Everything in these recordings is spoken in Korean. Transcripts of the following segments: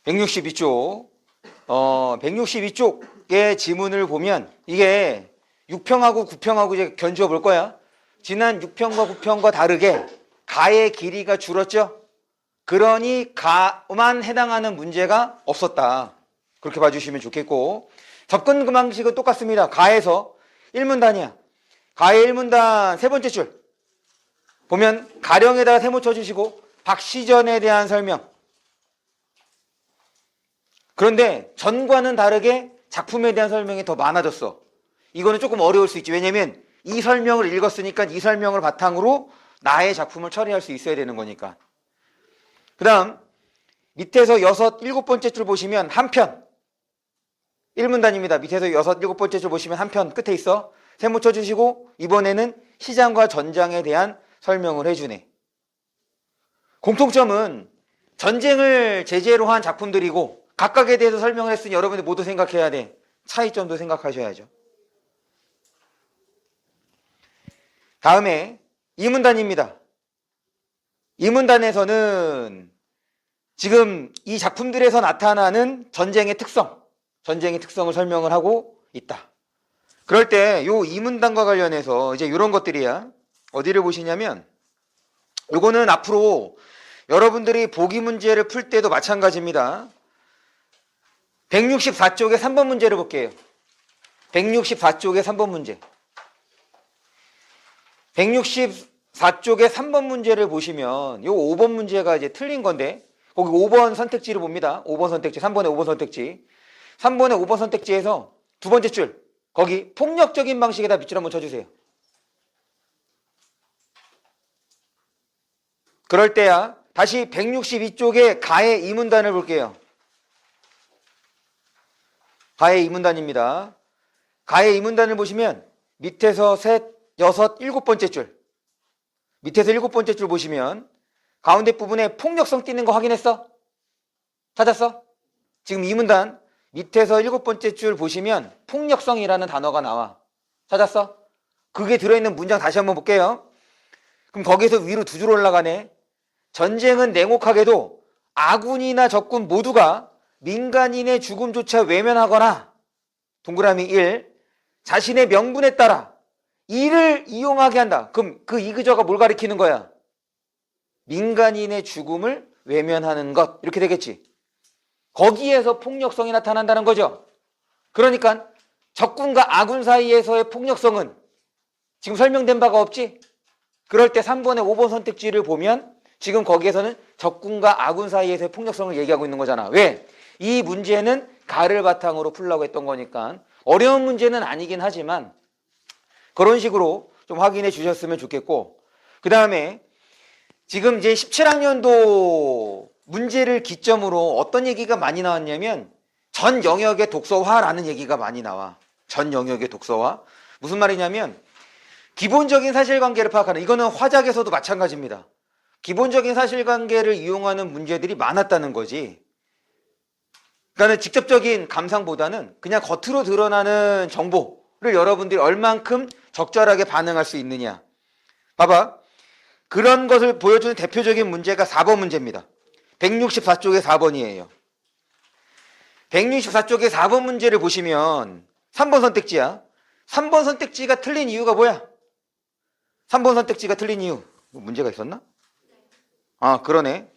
162쪽. 162쪽의 지문을 보면 이게 6평하고 9평하고 이제 견주어 볼 거야. 지난 6평과 9평과 다르게 가의 길이가 줄었죠? 그러니 가만 해당하는 문제가 없었다. 그렇게 봐주시면 좋겠고, 접근 방식은 똑같습니다. 가에서 1문단이야. 가의 1문단 세 번째 줄 보면 가령에다가 세모 쳐주시고 박시전에 대한 설명. 그런데 전과는 다르게 작품에 대한 설명이 더 많아졌어. 이거는 조금 어려울 수 있지. 왜냐면 이 설명을 읽었으니까 이 설명을 바탕으로 나의 작품을 처리할 수 있어야 되는 거니까. 그 다음 밑에서 6, 7번째 줄 보시면 한편 1문단입니다. 밑에서 6, 7번째 줄 보시면 한편 끝에 있어. 세모 쳐주시고 이번에는 시장과 전장에 대한 설명을 해주네. 공통점은 전쟁을 제재로 한 작품들이고 각각에 대해서 설명을 했으니 여러분들 모두 생각해야 돼. 차이점도 생각하셔야죠. 다음에 2문단입니다. 2문단에서는 지금 이 작품들에서 나타나는 전쟁의 특성을 설명을 하고 있다. 그럴 때 요 2문단과 관련해서 이제 이런 것들이야. 어디를 보시냐면 요거는 앞으로 여러분들이 보기 문제를 풀 때도 마찬가지입니다. 164쪽의 3번 문제를 볼게요. 164쪽의 3번 문제. 164쪽의 3번 문제를 보시면 요 5번 문제가 이제 틀린 건데 거기 5번 선택지를 봅니다. 5번 선택지, 3번의 5번 선택지. 3번의 5번 선택지에서 두 번째 줄 거기 폭력적인 방식에다 밑줄 한번 쳐주세요. 그럴 때야 다시 162쪽의 가의 2문단을 볼게요. 가의 2문단입니다. 가의 2문단을 보시면 밑에서 셋, 여섯, 7번째 줄. 밑에서 7번째 줄 보시면 가운데 부분에 폭력성 띄는 거 확인했어? 찾았어? 지금 2문단 밑에서 7번째 줄 보시면 폭력성이라는 단어가 나와. 찾았어? 그게 들어있는 문장 다시 한번 볼게요. 그럼 거기서 위로 두 줄 올라가네. 전쟁은 냉혹하게도 아군이나 적군 모두가 민간인의 죽음조차 외면하거나 동그라미 1 자신의 명분에 따라 이를 이용하게 한다. 그럼 그 이그저가 뭘 가리키는 거야? 민간인의 죽음을 외면하는 것 이렇게 되겠지. 거기에서 폭력성이 나타난다는 거죠. 그러니까 적군과 아군 사이에서의 폭력성은 지금 설명된 바가 없지? 그럴 때 3번의 5번 선택지를 보면 지금 거기에서는 적군과 아군 사이에서의 폭력성을 얘기하고 있는 거잖아. 왜? 이 문제는 가를 바탕으로 풀려고 했던 거니까 어려운 문제는 아니긴 하지만 그런 식으로 좀 확인해 주셨으면 좋겠고, 그 다음에 지금 이제 17학년도 문제를 기점으로 어떤 얘기가 많이 나왔냐면 전 영역의 독서화라는 얘기가 많이 나와. 전 영역의 독서화. 무슨 말이냐면 기본적인 사실관계를 파악하는, 이거는 화작에서도 마찬가지입니다. 기본적인 사실관계를 이용하는 문제들이 많았다는 거지. 그러니까 직접적인 감상보다는 그냥 겉으로 드러나는 정보를 여러분들이 얼만큼 적절하게 반응할 수 있느냐. 봐봐. 그런 것을 보여주는 대표적인 문제가 4번 문제입니다. 164쪽의 4번이에요. 164쪽의 4번 문제를 보시면 3번 선택지야. 3번 선택지가 틀린 이유가 뭐야? 3번 선택지가 틀린 이유. 문제가 있었나? 아, 그러네.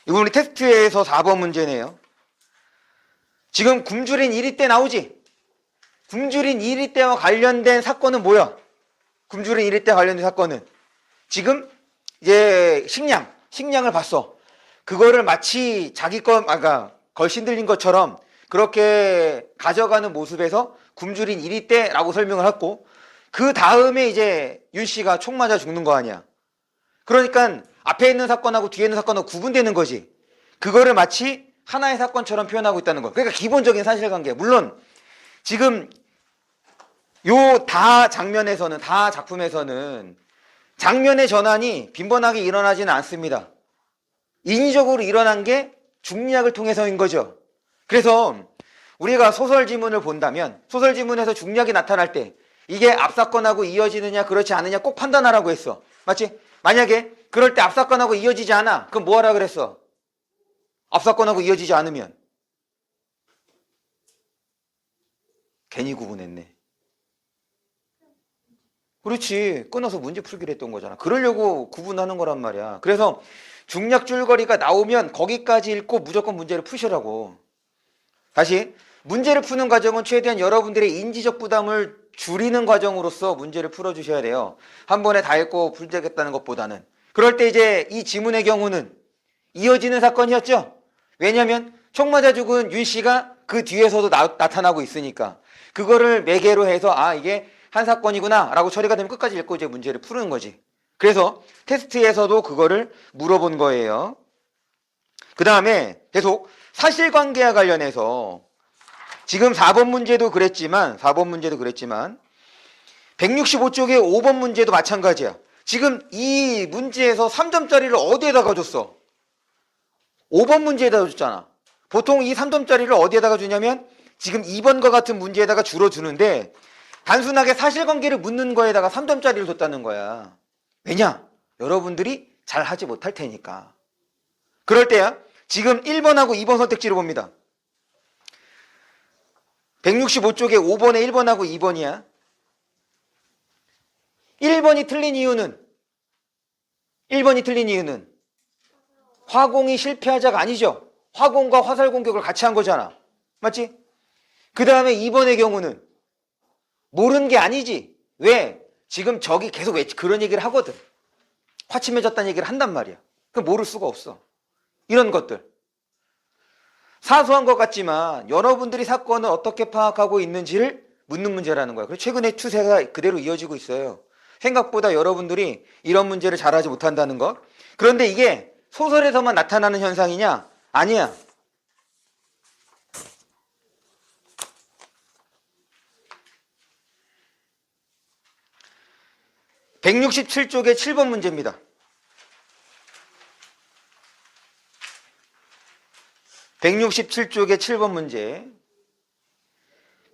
이거 우리 테스트에서 4번 문제네요. 지금 굶주린 1위 때 나오지? 굶주린 1위 때와 관련된 사건은 뭐야? 굶주린 1위 때 관련된 사건은 지금 이제 식량을 봤어. 그거를 마치 자기 걸신 들린 것처럼 그렇게 가져가는 모습에서 굶주린 1위 때라고 설명을 했고, 그 다음에 이제 윤 씨가 총 맞아 죽는 거 아니야. 그러니까 앞에 있는 사건하고 뒤에 있는 사건하고 구분되는 거지. 그거를 마치 하나의 사건처럼 표현하고 있다는 거. 그러니까 기본적인 사실관계. 물론 지금 요 다 장면에서는, 다 작품에서는 장면의 전환이 빈번하게 일어나지는 않습니다. 인위적으로 일어난 게 중략을 통해서인 거죠. 그래서 우리가 소설 지문을 본다면 소설 지문에서 중략이 나타날 때 이게 앞사건하고 이어지느냐 그렇지 않느냐 꼭 판단하라고 했어. 맞지? 만약에 그럴 때 앞사건하고 이어지지 않아. 그럼 뭐 하라 그랬어? 앞사건하고 이어지지 않으면. 괜히 구분했네. 그렇지. 끊어서 문제 풀기로 했던 거잖아. 그러려고 구분하는 거란 말이야. 그래서 중략 줄거리가 나오면 거기까지 읽고 무조건 문제를 푸시라고. 다시 문제를 푸는 과정은 최대한 여러분들의 인지적 부담을 줄이는 과정으로서 문제를 풀어주셔야 돼요. 한 번에 다 읽고 풀자겠다는 것보다는. 그럴 때 이제 이 지문의 경우는 이어지는 사건이었죠. 왜냐하면 총 맞아 죽은 윤 씨가 그 뒤에서도 나타나고 있으니까 그거를 매개로 해서 아 이게 한 사건이구나 라고 처리가 되면 끝까지 읽고 이제 문제를 푸는 거지. 그래서 테스트에서도 그거를 물어본 거예요. 그 다음에 계속 사실관계와 관련해서 지금 4번 문제도 그랬지만 165쪽의 5번 문제도 마찬가지야. 지금 이 문제에서 3점짜리를 어디에다가 줬어? 5번 문제에다가 줬잖아. 보통 이 3점짜리를 어디에다가 주냐면 지금 2번과 같은 문제에다가 주로 주는데 단순하게 사실관계를 묻는 거에다가 3점짜리를 줬다는 거야. 왜냐? 여러분들이 잘 하지 못할 테니까. 그럴 때야 지금 1번하고 2번 선택지를 봅니다. 165쪽에 5번에 1번하고 2번이야. 1번이 틀린 이유는 화공이 실패하자가 아니죠. 화공과 화살 공격을 같이 한 거잖아. 맞지? 그 다음에 2번의 경우는 모르는 게 아니지. 왜? 지금 저기 계속 그런 얘기를 하거든. 화침해졌다는 얘기를 한단 말이야. 그럼 모를 수가 없어. 이런 것들. 사소한 것 같지만 여러분들이 사건을 어떻게 파악하고 있는지를 묻는 문제라는 거야. 그래서 최근에 추세가 그대로 이어지고 있어요. 생각보다 여러분들이 이런 문제를 잘하지 못한다는 것. 그런데 이게 소설에서만 나타나는 현상이냐? 아니야. (167쪽의 7번) 문제입니다. 167쪽의 7번 문제.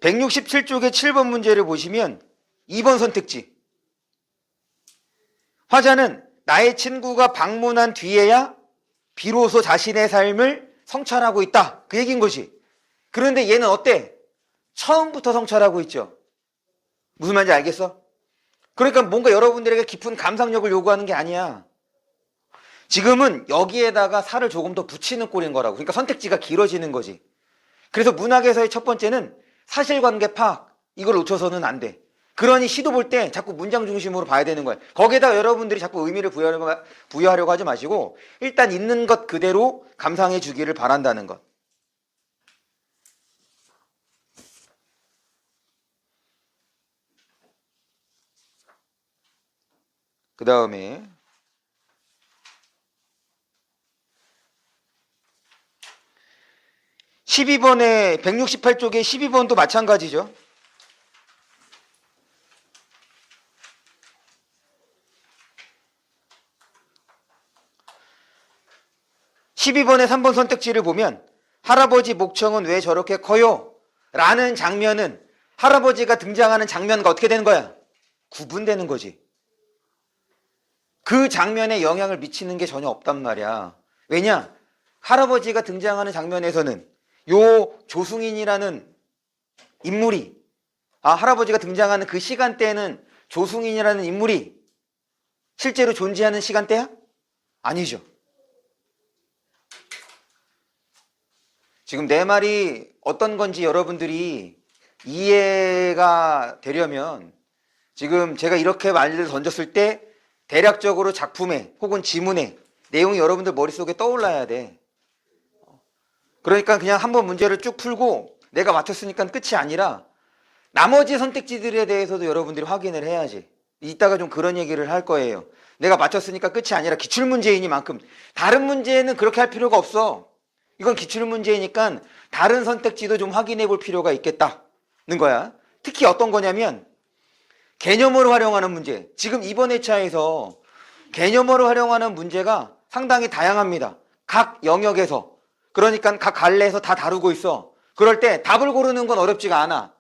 167쪽의 7번 문제를 보시면 2번 선택지. 화자는 나의 친구가 방문한 뒤에야 비로소 자신의 삶을 성찰하고 있다. 그 얘기인 것이. 그런데 얘는 어때? 처음부터 성찰하고 있죠. 무슨 말인지 알겠어? 그러니까 뭔가 여러분들에게 깊은 감상력을 요구하는 게 아니야. 지금은 여기에다가 살을 조금 더 붙이는 꼴인 거라고. 그러니까 선택지가 길어지는 거지. 그래서 문학에서의 첫 번째는 사실관계 파악. 이걸 놓쳐서는 안 돼. 그러니 시도 볼 때 자꾸 문장 중심으로 봐야 되는 거야. 거기에다 여러분들이 자꾸 의미를 부여하려고 하지 마시고 일단 있는 것 그대로 감상해 주기를 바란다는 것. 그 다음에 12번에 168쪽에 12번도 마찬가지죠. 12번의 3번 선택지를 보면 할아버지 목청은 왜 저렇게 커요? 라는 장면은 할아버지가 등장하는 장면과 어떻게 되는 거야? 구분되는 거지. 그 장면에 영향을 미치는 게 전혀 없단 말이야. 왜냐? 할아버지가 등장하는 장면에서는 요 조승인이라는 인물이 할아버지가 등장하는 그 시간대에는 조승인이라는 인물이 실제로 존재하는 시간대야? 아니죠. 지금 내 말이 어떤 건지 여러분들이 이해가 되려면 지금 제가 이렇게 말을 던졌을 때 대략적으로 작품에 혹은 지문에 내용이 여러분들 머릿속에 떠올라야 돼. 그러니까 그냥 한번 문제를 쭉 풀고 내가 맞췄으니까 끝이 아니라 나머지 선택지들에 대해서도 여러분들이 확인을 해야지. 이따가 좀 그런 얘기를 할 거예요. 내가 맞췄으니까 끝이 아니라 기출문제이니만큼 다른 문제는 그렇게 할 필요가 없어. 이건 기출문제이니까 다른 선택지도 좀 확인해 볼 필요가 있겠다는 거야. 특히 어떤 거냐면 개념어를 활용하는 문제. 지금 이번 회차에서 개념어를 활용하는 문제가 상당히 다양합니다. 각 영역에서. 그러니까 각 갈래에서 다 다루고 있어. 그럴 때 답을 고르는 건 어렵지가 않아.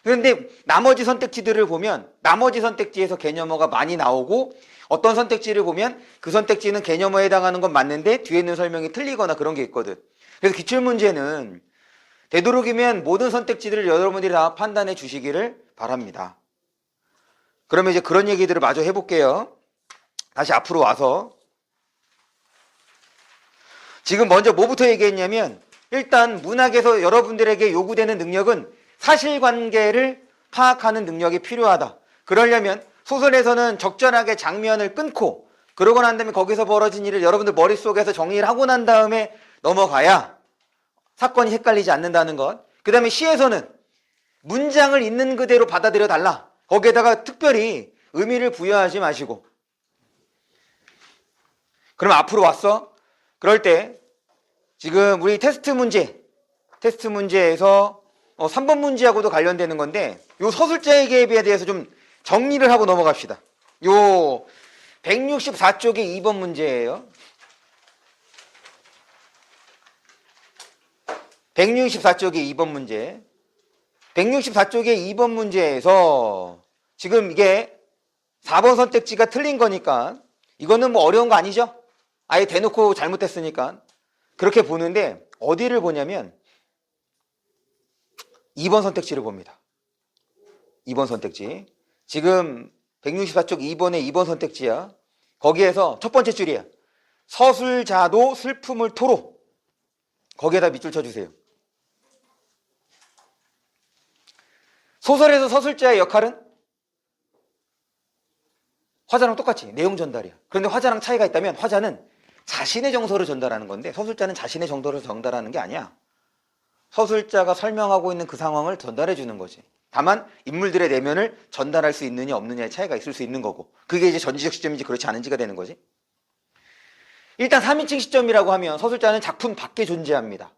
그런데 나머지 선택지들을 보면 나머지 선택지에서 개념어가 많이 나오고 어떤 선택지를 보면 그 선택지는 개념어에 해당하는 건 맞는데 뒤에 있는 설명이 틀리거나 그런 게 있거든. 그래서 기출문제는 되도록이면 모든 선택지들을 여러분들이 다 판단해 주시기를 바랍니다. 그러면 이제 그런 얘기들을 마저 해볼게요. 다시 앞으로 와서. 지금 먼저 뭐부터 얘기했냐면, 일단 문학에서 여러분들에게 요구되는 능력은 사실관계를 파악하는 능력이 필요하다. 그러려면 소설에서는 적절하게 장면을 끊고 그러고 난 다음에 거기서 벌어진 일을 여러분들 머릿속에서 정리를 하고 난 다음에 넘어가야 사건이 헷갈리지 않는다는 것. 그 다음에 시에서는 문장을 있는 그대로 받아들여 달라. 거기에다가 특별히 의미를 부여하지 마시고. 그럼 앞으로 왔어? 그럴 때 지금 우리 테스트 문제에서 3번 문제하고도 관련되는 건데, 요 서술자의 개입에 대해서 좀 정리를 하고 넘어갑시다. 요 164쪽의 2번 문제예요. 164쪽의 2번 문제. 164쪽의 2번 문제에서 지금 이게 4번 선택지가 틀린 거니까 이거는 뭐 어려운 거 아니죠? 아예 대놓고 잘못했으니까. 그렇게 보는데 어디를 보냐면 2번 선택지를 봅니다. 2번 선택지. 지금 164쪽 2번의 2번 선택지야. 거기에서 첫 번째 줄이야. 서술자도 슬픔을 토로. 거기에다 밑줄 쳐주세요. 소설에서 서술자의 역할은 화자랑 똑같이 내용 전달이야. 그런데 화자랑 차이가 있다면 화자는 자신의 정서를 전달하는 건데 서술자는 자신의 정서를 전달하는 게 아니야. 서술자가 설명하고 있는 그 상황을 전달해 주는 거지. 다만 인물들의 내면을 전달할 수 있느냐 없느냐의 차이가 있을 수 있는 거고, 그게 이제 전지적 시점인지 그렇지 않은지가 되는 거지. 일단 3인칭 시점이라고 하면 서술자는 작품 밖에 존재합니다.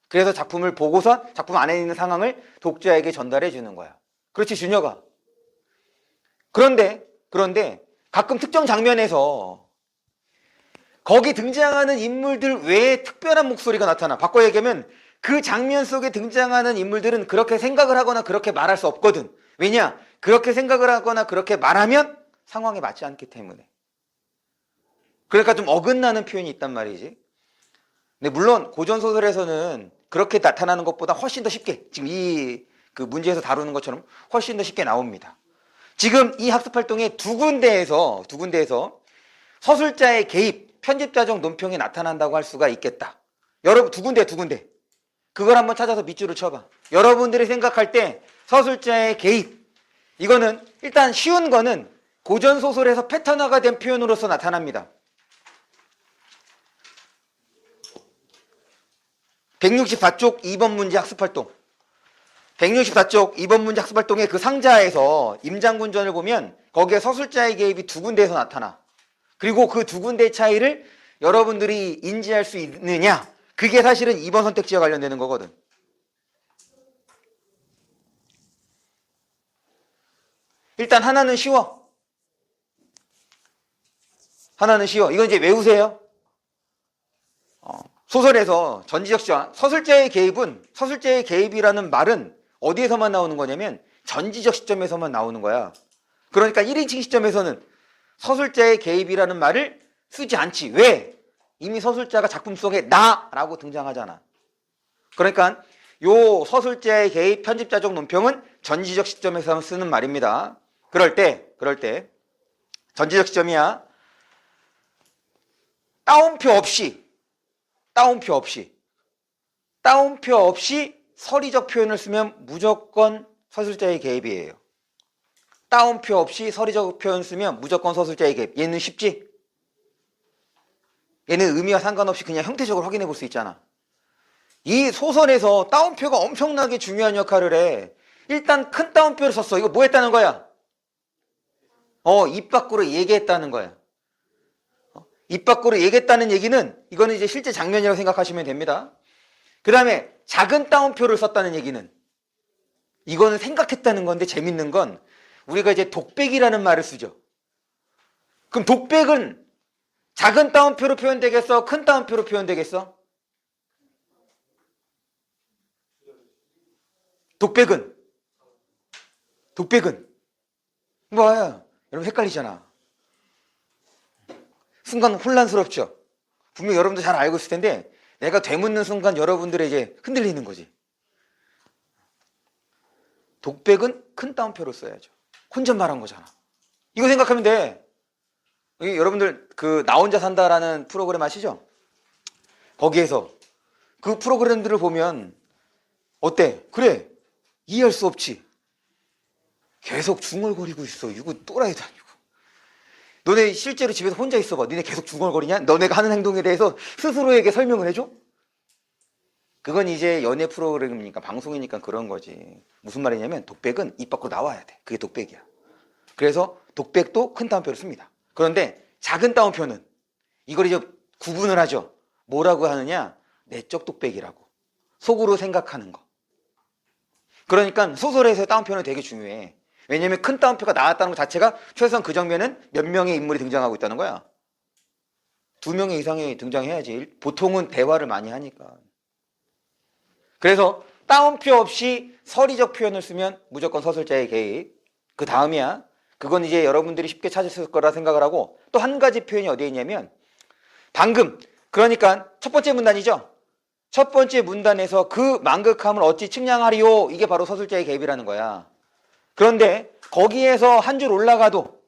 그래서 작품을 보고서 작품 안에 있는 상황을 독자에게 전달해 주는 거야. 그렇지, 준혁아. 그런데 가끔 특정 장면에서 거기 등장하는 인물들 외에 특별한 목소리가 나타나. 바꿔 얘기하면 그 장면 속에 등장하는 인물들은 그렇게 생각을 하거나 그렇게 말할 수 없거든. 왜냐? 그렇게 생각을 하거나 그렇게 말하면 상황에 맞지 않기 때문에. 그러니까 좀 어긋나는 표현이 있단 말이지. 근데 물론 고전소설에서는 그렇게 나타나는 것보다 훨씬 더 쉽게, 지금 그 문제에서 다루는 것처럼 훨씬 더 쉽게 나옵니다. 지금 이 학습활동의 두 군데에서 서술자의 개입, 편집자적 논평이 나타난다고 할 수가 있겠다. 여러분, 두 군데. 그걸 한번 찾아서 밑줄을 쳐봐. 여러분들이 생각할 때 서술자의 개입, 이거는 일단 쉬운 거는 고전소설에서 패턴화가 된 표현으로서 나타납니다. 164쪽 2번 문제 학습활동. 164쪽 2번 문제 학습활동의 그 상자에서 임장군전을 보면 거기에 서술자의 개입이 두 군데에서 나타나. 그리고 그 두 군데의 차이를 여러분들이 인지할 수 있느냐, 그게 사실은 2번 선택지와 관련되는 거거든. 일단 하나는 쉬워. 이건 이제 외우세요. 소설에서 전지적 시점, 서술자의 개입이라는 말은 어디에서만 나오는 거냐면 전지적 시점에서만 나오는 거야. 그러니까 1인칭 시점에서는 서술자의 개입이라는 말을 쓰지 않지. 왜? 이미 서술자가 작품 속에 나라고 등장하잖아. 그러니까 요 서술자의 개입, 편집자적 논평은 전지적 시점에서 쓰는 말입니다. 그럴 때 전지적 시점이야. 따옴표 없이 서리적 표현을 쓰면 무조건 서술자의 개입이에요. 따옴표 없이 서리적 표현 쓰면 무조건 서술자의 개입. 얘는 쉽지? 얘는 의미와 상관없이 그냥 형태적으로 확인해 볼 수 있잖아. 이 소설에서 따옴표가 엄청나게 중요한 역할을 해. 일단 큰 따옴표를 썼어. 이거 뭐 했다는 거야? 입 밖으로 얘기했다는 거야. 입 밖으로 얘기했다는 얘기는 이거는 이제 실제 장면이라고 생각하시면 됩니다. 그 다음에 작은 따옴표를 썼다는 얘기는 이거는 생각했다는 건데, 재밌는 건 우리가 이제 독백이라는 말을 쓰죠. 그럼 독백은 작은 따옴표로 표현되겠어? 큰 따옴표로 표현되겠어? 독백은 뭐야? 여러분 헷갈리잖아. 순간 혼란스럽죠? 분명히 여러분도 잘 알고 있을 텐데 내가 되묻는 순간 여러분들의 이제 흔들리는 거지. 독백은 큰 따옴표로 써야죠. 혼잣말한 거잖아. 이거 생각하면 돼. 여러분들 그 나 혼자 산다라는 프로그램 아시죠? 거기에서 그 프로그램들을 보면 어때? 그래, 이해할 수 없지. 계속 중얼거리고 있어. 이거 또라이도 아니고. 너네 실제로 집에서 혼자 있어봐. 너네 계속 중얼거리냐? 너네가 하는 행동에 대해서 스스로에게 설명을 해줘? 그건 이제 연애 프로그램이니까, 방송이니까 그런 거지. 무슨 말이냐면 독백은 입 밖으로 나와야 돼. 그게 독백이야. 그래서 독백도 큰 따옴표를 씁니다. 그런데 작은 따옴표는 이걸 이제 구분을 하죠. 뭐라고 하느냐? 내적 독백이라고. 속으로 생각하는 거. 그러니까 소설에서의 따옴표는 되게 중요해. 왜냐면 큰 따옴표가 나왔다는 것 자체가 최소한 그 장면은 몇 명의 인물이 등장하고 있다는 거야. 2명 이상이 등장해야지. 보통은 대화를 많이 하니까. 그래서 따옴표 없이 서리적 표현을 쓰면 무조건 서술자의 개입. 그 다음이야. 그건 이제 여러분들이 쉽게 찾으실 거라 생각을 하고, 또 한 가지 표현이 어디에 있냐면 방금, 그러니까 첫 번째 문단이죠. 첫 번째 문단에서 그 망극함을 어찌 측량하리요, 이게 바로 서술자의 개입이라는 거야. 그런데 거기에서 한 줄 올라가도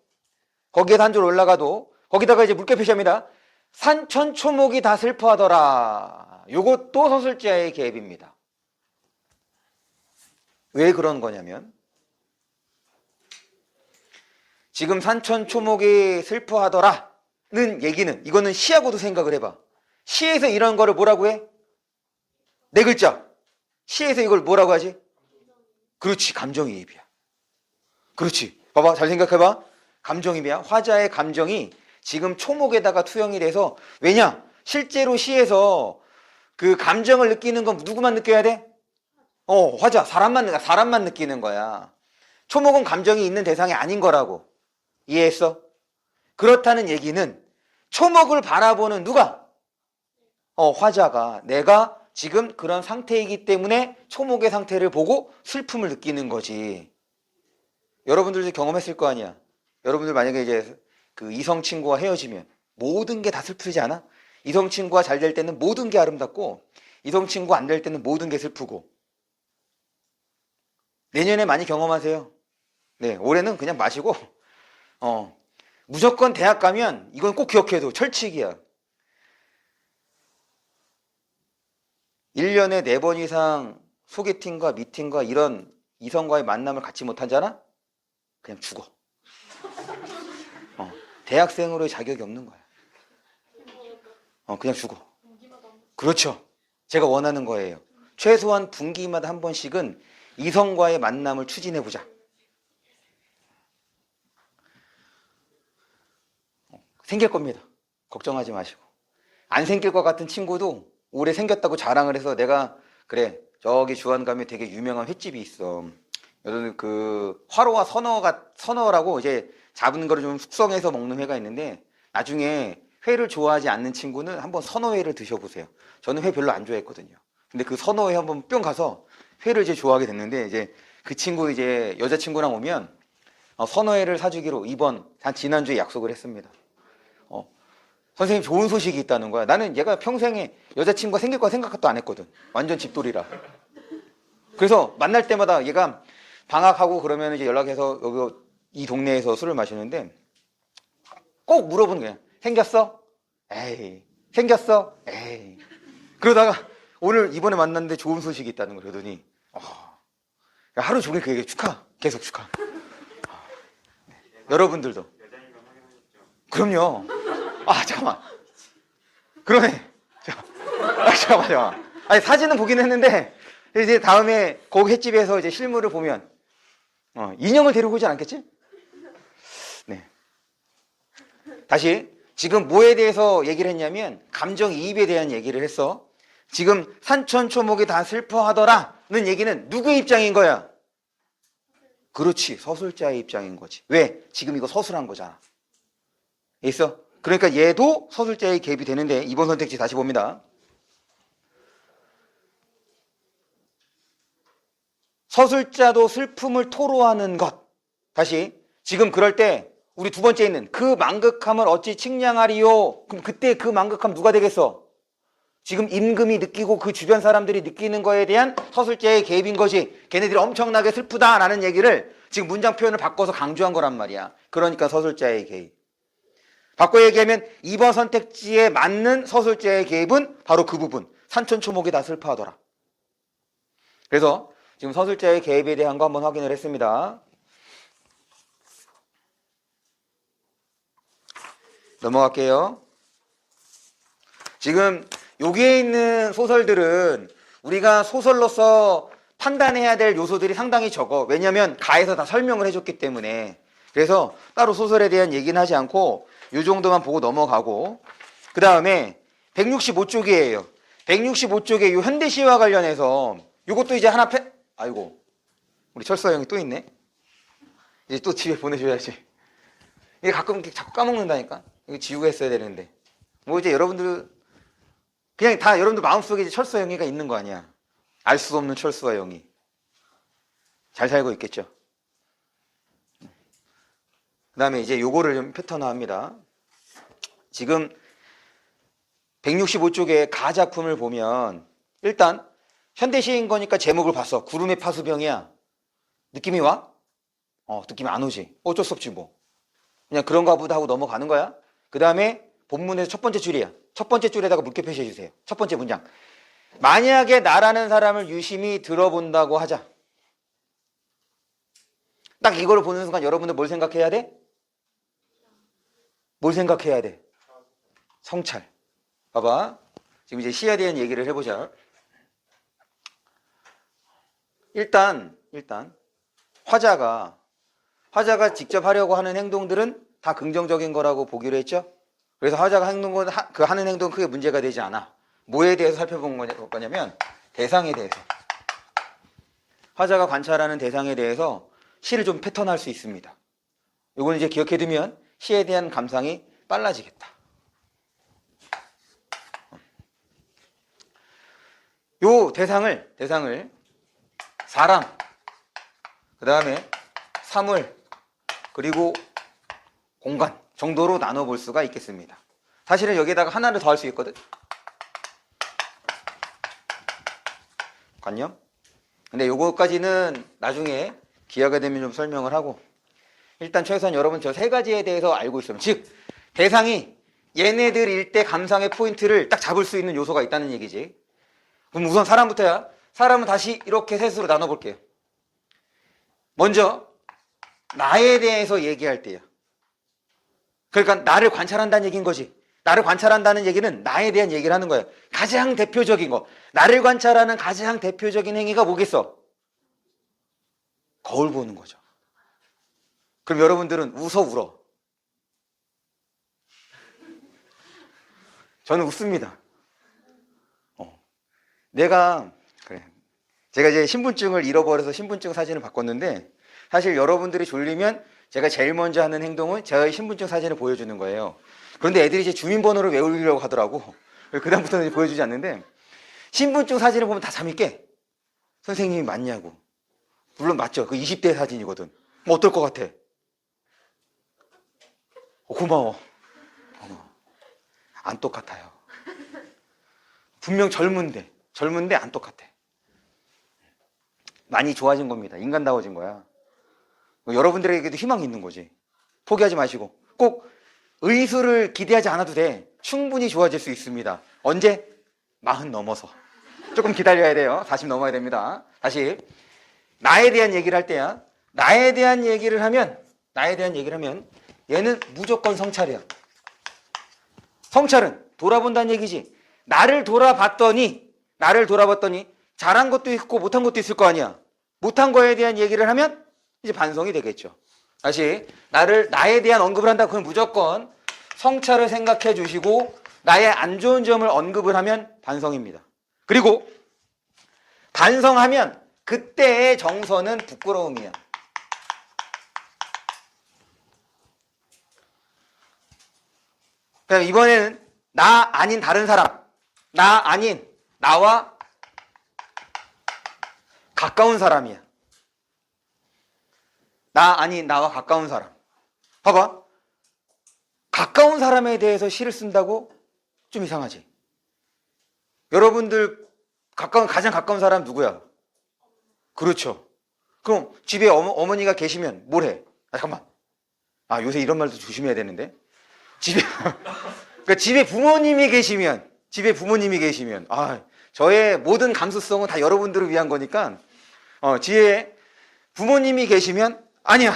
거기다가 이제 물결 표시합니다. 산천초목이 다 슬퍼하더라. 요것도 서술자의 개입입니다. 왜 그런 거냐면 지금 산천초목이 슬퍼하더라는 얘기는, 이거는 시하고도 생각을 해봐. 시에서 이런 거를 뭐라고 해? 네 글자. 시에서 이걸 뭐라고 하지? 그렇지, 감정이입이야. 그렇지. 봐봐, 잘 생각해봐. 감정이입이야. 화자의 감정이 지금 초목에다가 투영이 돼서, 왜냐? 실제로 시에서 그 감정을 느끼는 건 누구만 느껴야 돼? 화자, 사람만 느끼는 거야. 초목은 감정이 있는 대상이 아닌 거라고. 이해했어? 그렇다는 얘기는 초목을 바라보는 누가? 화자가, 내가 지금 그런 상태이기 때문에 초목의 상태를 보고 슬픔을 느끼는 거지. 여러분들도 경험했을 거 아니야. 여러분들 만약에 이제 그 이성 친구와 헤어지면 모든 게 다 슬프지 않아? 이성 친구가 잘 될 때는 모든 게 아름답고, 이성 친구가 안 될 때는 모든 게 슬프고. 내년에 많이 경험하세요. 네, 올해는 그냥 마시고, 무조건 대학 가면 이건 꼭 기억해도 철칙이야. 1년에 4번 이상 소개팅과 미팅과 이런 이성과의 만남을 갖지 못하잖아? 그냥 죽어. 대학생으로의 자격이 없는 거야. 그냥 죽어. 그렇죠. 제가 원하는 거예요. 최소한 분기마다 한 번씩은 이성과의 만남을 추진해보자. 생길 겁니다. 걱정하지 마시고. 안 생길 것 같은 친구도 올해 생겼다고 자랑을 해서, 내가 그래, 저기 주안 가면 되게 유명한 횟집이 있어. 여러분 그 화로와 선어라고 이제 잡은 거를 좀 숙성해서 먹는 회가 있는데, 나중에 회를 좋아하지 않는 친구는 한번 선어회를 드셔보세요. 저는 회 별로 안 좋아했거든요. 근데 그 선어회 한번 뿅 가서 회를 이제 좋아하게 됐는데, 이제 그 친구 이제 여자친구랑 오면 선어회를 사주기로 한 지난주에 약속을 했습니다. 선생님 좋은 소식이 있다는 거야. 나는 얘가 평생에 여자친구가 생길 거라 생각도 안 했거든. 완전 집돌이라. 그래서 만날 때마다 얘가 방학하고 그러면 이제 연락해서 여기 이 동네에서 술을 마시는데 꼭 물어보는 거야. 생겼어? 에이. 생겼어? 에이. 그러다가 오늘 이번에 만났는데 좋은 소식이 있다는 거 그러더니 하루 종일 그 얘기 계속 축하. 네. 여러분들도. 그럼요. 잠깐만. 그러네. 잠깐만. 아니, 사진은 보긴 했는데, 이제 다음에 거기 횟집에서 이제 실물을 보면, 인형을 데리고 오지 않겠지? 네. 다시, 지금 뭐에 대해서 얘기를 했냐면, 감정이입에 대한 얘기를 했어. 지금 산천초목이 다 슬퍼하더라는 얘기는 누구의 입장인 거야? 그렇지. 서술자의 입장인 거지. 왜? 지금 이거 서술한 거잖아. 있어? 그러니까 얘도 서술자의 개입이 되는데, 이번 선택지 다시 봅니다. 서술자도 슬픔을 토로하는 것. 다시, 지금 그럴 때 우리 두 번째 있는 그 망극함을 어찌 측량하리요? 그럼 그때 그 망극함 누가 되겠어? 지금 임금이 느끼고 그 주변 사람들이 느끼는 거에 대한 서술자의 개입인 거지. 걔네들이 엄청나게 슬프다라는 얘기를 지금 문장 표현을 바꿔서 강조한 거란 말이야. 그러니까 서술자의 개입. 바꿔 얘기하면 2번 선택지에 맞는 서술자의 개입은 바로 그 부분. 산천초목이 다 슬퍼하더라. 그래서 지금 서술자의 개입에 대한 거 한번 확인을 했습니다. 넘어갈게요. 지금 여기에 있는 소설들은 우리가 소설로서 판단해야 될 요소들이 상당히 적어. 왜냐하면 가에서 다 설명을 해줬기 때문에. 그래서 따로 소설에 대한 얘기는 하지 않고 이 정도만 보고 넘어가고, 그 다음에 165쪽이에요. 165쪽에 이 현대시와 관련해서 이것도 이제 하나 아이고, 우리 철수 형이 또 있네. 이제 또 집에 보내줘야지. 이게 가끔 자꾸 까먹는다니까. 이거 지우고 했어야 되는데. 뭐 이제 여러분들 그냥 다 여러분들 마음속에 이제 철수와 영희가 있는 거 아니야. 알 수 없는 철수와 영희. 잘 살고 있겠죠. 그 다음에 이제 요거를 좀 패턴화합니다. 지금 165쪽의 가 작품을 보면 일단 현대시인 거니까 제목을 봤어. 구름의 파수병이야. 느낌이 와? 느낌이 안 오지. 어쩔 수 없지 뭐. 그냥 그런가 보다 하고 넘어가는 거야. 그 다음에 본문에서 첫 번째 줄이야. 첫 번째 줄에다가 물결 표시해 주세요. 첫 번째 문장. 만약에 나라는 사람을 유심히 들어본다고 하자. 딱 이거를 보는 순간 여러분들 뭘 생각해야 돼? 뭘 생각해야 돼? 성찰. 봐봐. 지금 이제 시에 대한 얘기를 해보자. 일단 화자가 직접 하려고 하는 행동들은 다 긍정적인 거라고 보기로 했죠. 그래서 화자가 하는 행동은 크게 문제가 되지 않아. 뭐에 대해서 살펴본 거냐면 대상에 대해서. 화자가 관찰하는 대상에 대해서 시를 좀 패턴화할 수 있습니다. 이건 이제 기억해두면 시에 대한 감상이 빨라지겠다. 요 대상을 사람, 그 다음에 사물, 그리고 공간 정도로 나눠볼 수가 있겠습니다. 사실은 여기에다가 하나를 더 할 수 있거든. 관념? 근데 요거까지는 나중에 기회가 되면 좀 설명을 하고, 일단 최소한 여러분 저 세 가지에 대해서 알고 있으면, 즉 대상이 얘네들일 때 감상의 포인트를 딱 잡을 수 있는 요소가 있다는 얘기지. 그럼 우선 사람부터야. 사람은 다시 이렇게 셋으로 나눠볼게요. 먼저 나에 대해서 얘기할 때야. 그러니까 나를 관찰한다는 얘기인 거지. 나를 관찰한다는 얘기는 나에 대한 얘기를 하는 거야. 가장 대표적인 거. 나를 관찰하는 가장 대표적인 행위가 뭐겠어? 거울 보는 거죠. 그럼 여러분들은 웃어 울어? 저는 웃습니다. 제가 이제 신분증을 잃어버려서 신분증 사진을 바꿨는데, 사실 여러분들이 졸리면 제가 제일 먼저 하는 행동은 제가 신분증 사진을 보여주는 거예요. 그런데 애들이 이제 주민번호를 외우려고 하더라고. 그다음부터는 보여주지 않는데, 신분증 사진을 보면 다 잠이 깨. 선생님이 맞냐고. 물론 맞죠. 그 20대 사진이거든. 뭐 어떨 것 같아? 고마워. 안 똑같아요. 분명 젊은데 안 똑같아. 많이 좋아진 겁니다. 인간다워진 거야. 여러분들에게도 희망이 있는 거지. 포기하지 마시고. 꼭 의수를 기대하지 않아도 돼. 충분히 좋아질 수 있습니다. 언제? 40 넘어서. 조금 기다려야 돼요. 40 넘어야 됩니다. 다시 나에 대한 얘기를 할 때야. 나에 대한 얘기를 하면 얘는 무조건 성찰이야. 성찰은 돌아본다는 얘기지. 나를 돌아봤더니 잘한 것도 있고 못한 것도 있을 거 아니야. 못한 거에 대한 얘기를 하면 이제 반성이 되겠죠. 다시 나에 대한 언급을 한다. 그건 무조건 성찰을 생각해 주시고 나의 안 좋은 점을 언급을 하면 반성입니다. 그리고 반성하면 그때의 정서는 부끄러움이야. 그럼 이번에는 나 아닌 다른 사람, 나 아닌 나와 가까운 사람이야. 나 아닌 나와 가까운 사람. 봐봐. 가까운 사람에 대해서 시를 쓴다고 좀 이상하지. 여러분들 가장 가까운 사람 누구야? 그렇죠. 그럼 집에 어머니가 계시면 뭘 해? 잠깐만. 요새 이런 말도 조심해야 되는데. 그러니까 집에 부모님이 계시면, 저의 모든 감수성은 다 여러분들을 위한 거니까, 집에 부모님이 계시면, 아니야.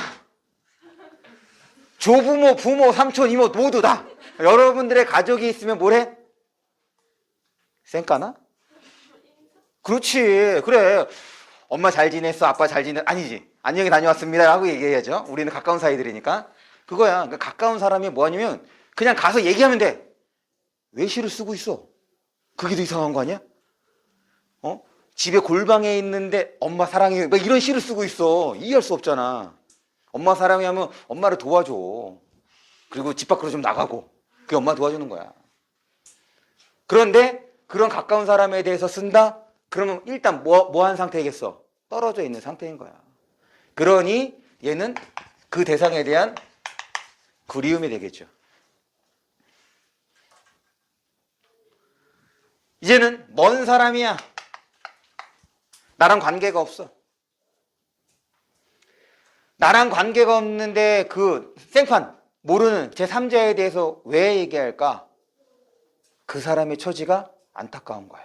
조부모, 부모, 삼촌, 이모 모두 다. 여러분들의 가족이 있으면 뭘 해? 쌩까나? 그렇지. 그래. 엄마 잘 지냈어? 아빠 잘 아니지. 안녕히 다녀왔습니다. 라고 얘기해야죠. 우리는 가까운 사이들이니까. 그거야. 그러니까 가까운 사람이 뭐 하냐면, 그냥 가서 얘기하면 돼. 왜 시를 쓰고 있어? 그게 더 이상한 거 아니야? 집에 골방에 있는데 엄마 사랑해. 막 이런 시를 쓰고 있어. 이해할 수 없잖아. 엄마 사랑해 하면 엄마를 도와줘. 그리고 집 밖으로 좀 나가고. 그게 엄마 도와주는 거야. 그런데 그런 가까운 사람에 대해서 쓴다? 그러면 일단 뭐한 상태겠어? 떨어져 있는 상태인 거야. 그러니 얘는 그 대상에 대한 그리움이 되겠죠. 이제는 먼 사람이야. 나랑 관계가 없어. 나랑 관계가 없는데 그 생판, 모르는 제3자에 대해서 왜 얘기할까? 그 사람의 처지가 안타까운 거야.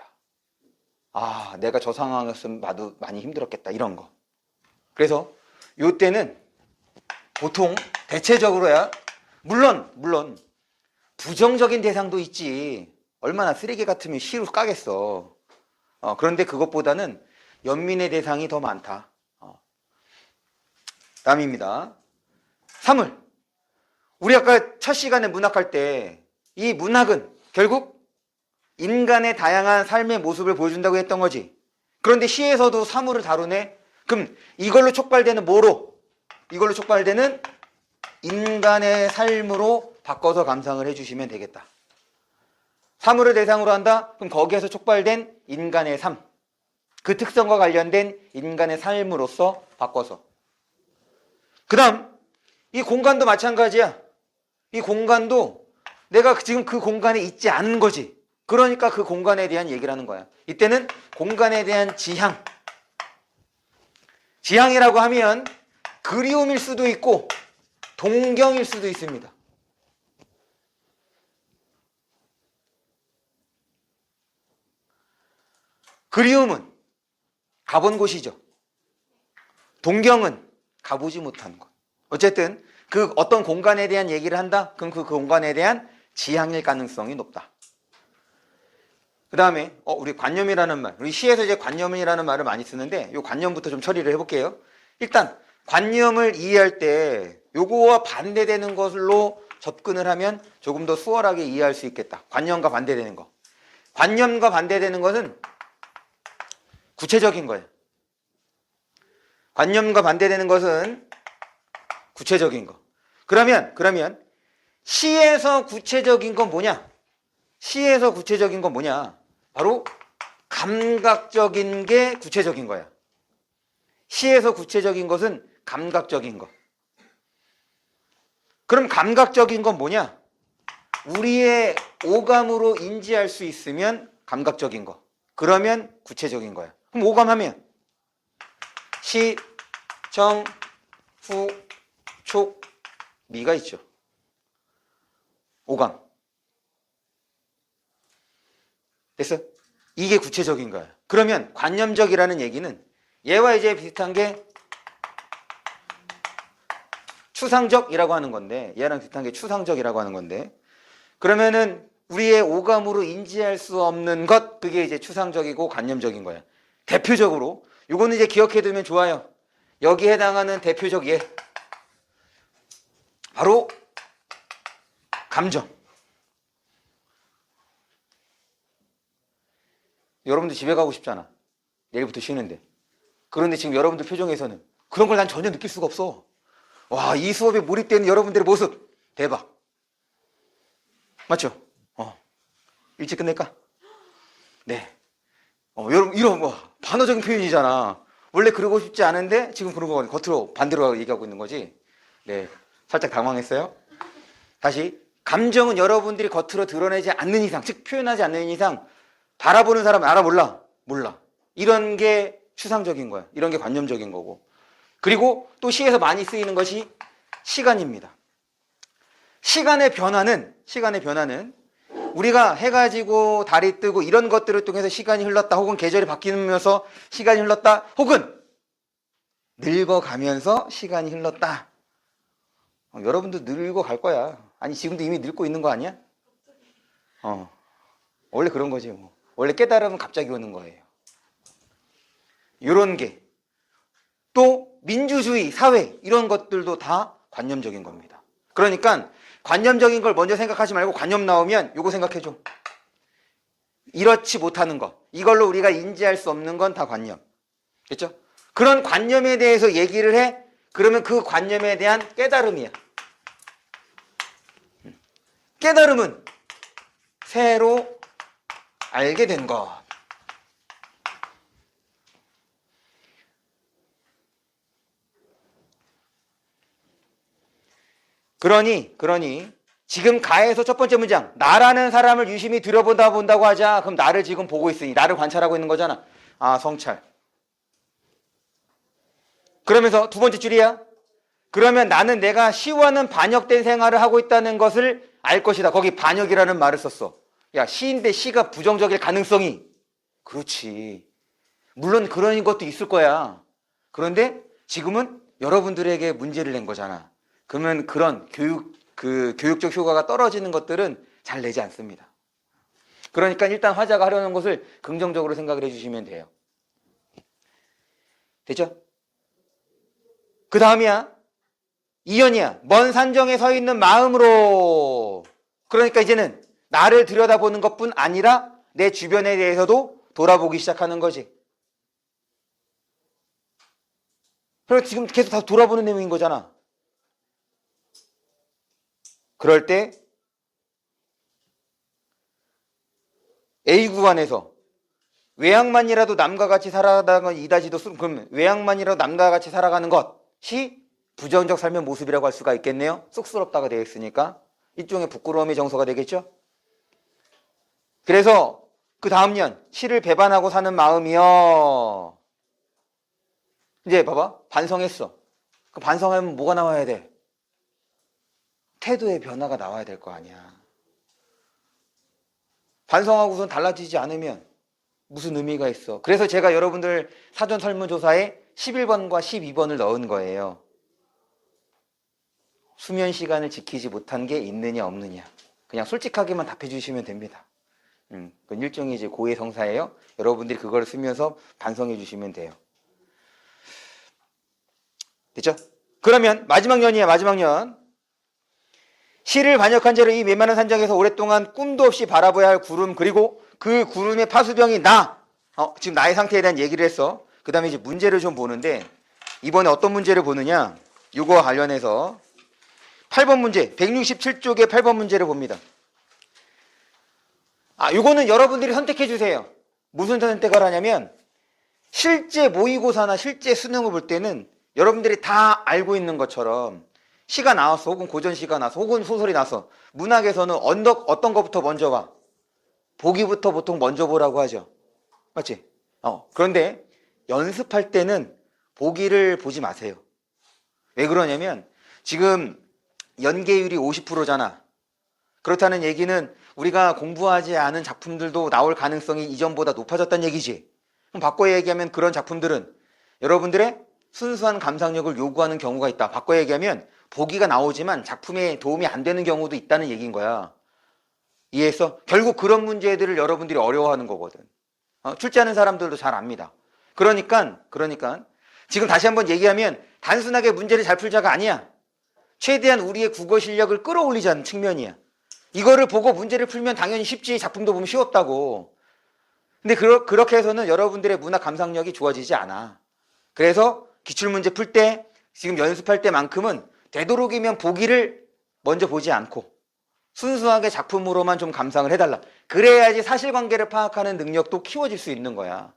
내가 저 상황이었으면 나도 많이 힘들었겠다. 이런 거. 그래서 요때는 보통 대체적으로야 물론 부정적인 대상도 있지. 얼마나 쓰레기 같으면 시로 까겠어. 그런데 그것보다는 연민의 대상이 더 많다. 다음입니다. 사물. 우리 아까 첫 시간에 문학할 때 이 문학은 결국 인간의 다양한 삶의 모습을 보여준다고 했던 거지. 그런데 시에서도 사물을 다루네. 그럼 이걸로 촉발되는 뭐로? 이걸로 촉발되는 인간의 삶으로 바꿔서 감상을 해주시면 되겠다. 사물을 대상으로 한다? 그럼 거기에서 촉발된 인간의 삶, 그 특성과 관련된 인간의 삶으로서 바꿔서. 그 다음 이 공간도 마찬가지야. 이 공간도 내가 지금 그 공간에 있지 않은 거지. 그러니까 그 공간에 대한 얘기를 하는 거야. 이때는 공간에 대한 지향. 지향이라고 하면 그리움일 수도 있고 동경일 수도 있습니다. 그리움은 가본 곳이죠. 동경은 가보지 못한 곳. 어쨌든 그 어떤 공간에 대한 얘기를 한다? 그럼 그 공간에 대한 지향일 가능성이 높다. 그 다음에 우리 관념이라는 말, 우리 시에서 이제 관념이라는 말을 많이 쓰는데 이 관념부터 좀 처리를 해볼게요. 일단 관념을 이해할 때 요거와 반대되는 것으로 접근을 하면 조금 더 수월하게 이해할 수 있겠다. 관념과 반대되는 거. 관념과 반대되는 것은 구체적인 거예요. 관념과 반대되는 것은 구체적인 거. 그러면 시에서 구체적인 건 뭐냐? 시에서 구체적인 건 뭐냐? 바로 감각적인 게 구체적인 거야. 시에서 구체적인 것은 감각적인 거. 그럼 감각적인 건 뭐냐? 우리의 오감으로 인지할 수 있으면 감각적인 거. 그러면 구체적인 거야. 그럼 오감하면 시, 정, 후, 촉, 미가 있죠. 오감. 됐어? 이게 구체적인 거야. 그러면 관념적이라는 얘기는 얘와 이제 비슷한 게 추상적이라고 하는 건데, 얘랑 비슷한 게 추상적이라고 하는 건데, 그러면은 우리의 오감으로 인지할 수 없는 것, 그게 이제 추상적이고 관념적인 거야. 대표적으로 이거는 이제 기억해두면 좋아요. 여기에 해당하는 대표적 예, 바로 감정. 여러분들 집에 가고 싶잖아. 내일부터 쉬는데. 그런데 지금 여러분들 표정에서는 그런 걸 난 전혀 느낄 수가 없어. 와, 이 수업에 몰입되는 여러분들의 모습 대박. 맞죠? 일찍 끝낼까? 네. 여러분 이런 반어적인 표현이잖아. 원래 그러고 싶지 않은데 지금 그런 거 겉으로 반대로 얘기하고 있는 거지. 네. 살짝 당황했어요. 다시. 감정은 여러분들이 겉으로 드러내지 않는 이상, 즉 표현하지 않는 이상 바라보는 사람은 알아 몰라? 몰라. 이런 게 추상적인 거야. 이런 게 관념적인 거고. 그리고 또 시에서 많이 쓰이는 것이 시간입니다. 시간의 변화는 우리가 해가 지고 달이 뜨고 이런 것들을 통해서 시간이 흘렀다, 혹은 계절이 바뀌면서 시간이 흘렀다, 혹은 늙어가면서 시간이 흘렀다. 여러분도 늙어갈 거야. 아니 지금도 이미 늙고 있는 거 아니야? 원래 그런 거지 뭐. 원래 깨달음은 갑자기 오는 거예요. 이런 게 또 민주주의, 사회 이런 것들도 다 관념적인 겁니다. 그러니까 관념적인 걸 먼저 생각하지 말고 관념 나오면 요거 생각해줘. 이렇지 못하는 것, 이걸로 우리가 인지할 수 없는 건 다 관념. 됐죠? 그런 관념에 대해서 얘기를 해. 그러면 그 관념에 대한 깨달음이야. 깨달음은 새로 알게 된 것. 그러니 지금 가에서 첫 번째 문장, 나라는 사람을 유심히 들여본다고 하자. 그럼 나를 지금 보고 있으니 나를 관찰하고 있는 거잖아. 아, 성찰. 그러면서 두 번째 줄이야. 그러면 나는 내가 시와는 반역된 생활을 하고 있다는 것을 알 것이다. 거기 반역이라는 말을 썼어. 야, 시인데 시가 부정적일 가능성이. 그렇지. 물론 그런 것도 있을 거야. 그런데 지금은 여러분들에게 문제를 낸 거잖아. 그러면 그런 교육적 효과가 떨어지는 것들은 잘 내지 않습니다. 그러니까 일단 화자가 하려는 것을 긍정적으로 생각을 해주시면 돼요. 됐죠? 그 다음이야. 2연이야. 먼 산정에 서 있는 마음으로. 그러니까 이제는 나를 들여다보는 것뿐 아니라 내 주변에 대해서도 돌아보기 시작하는 거지. 그래서 지금 계속 다 돌아보는 내용인 거잖아. 그럴 때 A 구간에서 외양만이라도 남과 같이 살아가는 건 이다지도 그럼 외양만이라도 남과 같이 살아가는 것이 부정적 삶의 모습이라고 할 수가 있겠네요. 쑥스럽다가 되어 있으니까 일종의 부끄러움의 정서가 되겠죠. 그래서 그 다음 년 시를 배반하고 사는 마음이요. 이제 봐봐, 반성했어. 그 반성하면 뭐가 나와야 돼? 태도의 변화가 나와야 될 거 아니야. 반성하고선 달라지지 않으면 무슨 의미가 있어? 그래서 제가 여러분들 사전 설문조사에 11번과 12번을 넣은 거예요. 수면 시간을 지키지 못한 게 있느냐 없느냐. 그냥 솔직하게만 답해 주시면 됩니다. 그건 일종의 이제 고해성사예요. 여러분들이 그걸 쓰면서 반성해 주시면 돼요. 됐죠? 그러면 마지막 년이야, 마지막 년. 시를 반역한 죄로 이 메마른 산정에서 오랫동안 꿈도 없이 바라봐야 할 구름, 그리고 그 구름의 파수병이 나. 지금 나의 상태에 대한 얘기를 했어. 그 다음에 이제 문제를 좀 보는데, 이번에 어떤 문제를 보느냐? 이거와 관련해서 8번 문제, 167쪽의 8번 문제를 봅니다. 이거는 여러분들이 선택해 주세요. 무슨 선택을 하냐면, 실제 모의고사나 실제 수능을 볼 때는 여러분들이 다 알고 있는 것처럼 시가 나왔어, 혹은 고전시가 나왔어, 혹은 소설이 나왔어. 문학에서는 어떤 것부터 먼저 봐? 보기부터 보통 먼저 보라고 하죠. 맞지? 그런데 연습할 때는 보기를 보지 마세요. 왜 그러냐면 지금 연계율이 50%잖아. 그렇다는 얘기는 우리가 공부하지 않은 작품들도 나올 가능성이 이전보다 높아졌다는 얘기지. 그럼 바꿔 얘기하면 그런 작품들은 여러분들의 순수한 감상력을 요구하는 경우가 있다. 바꿔 얘기하면 보기가 나오지만 작품에 도움이 안 되는 경우도 있다는 얘기인 거야. 이해했어? 결국 그런 문제들을 여러분들이 어려워하는 거거든. 출제하는 사람들도 잘 압니다. 그러니까 지금 다시 한번 얘기하면 단순하게 문제를 잘 풀자가 아니야. 최대한 우리의 국어 실력을 끌어올리자는 측면이야. 이거를 보고 문제를 풀면 당연히 쉽지, 작품도 보면 쉬웠다고. 근데 그렇게 해서는 여러분들의 문학 감상력이 좋아지지 않아. 그래서 기출문제 풀 때, 지금 연습할 때만큼은 되도록이면 보기를 먼저 보지 않고 순수하게 작품으로만 좀 감상을 해달라. 그래야지 사실관계를 파악하는 능력도 키워질 수 있는 거야.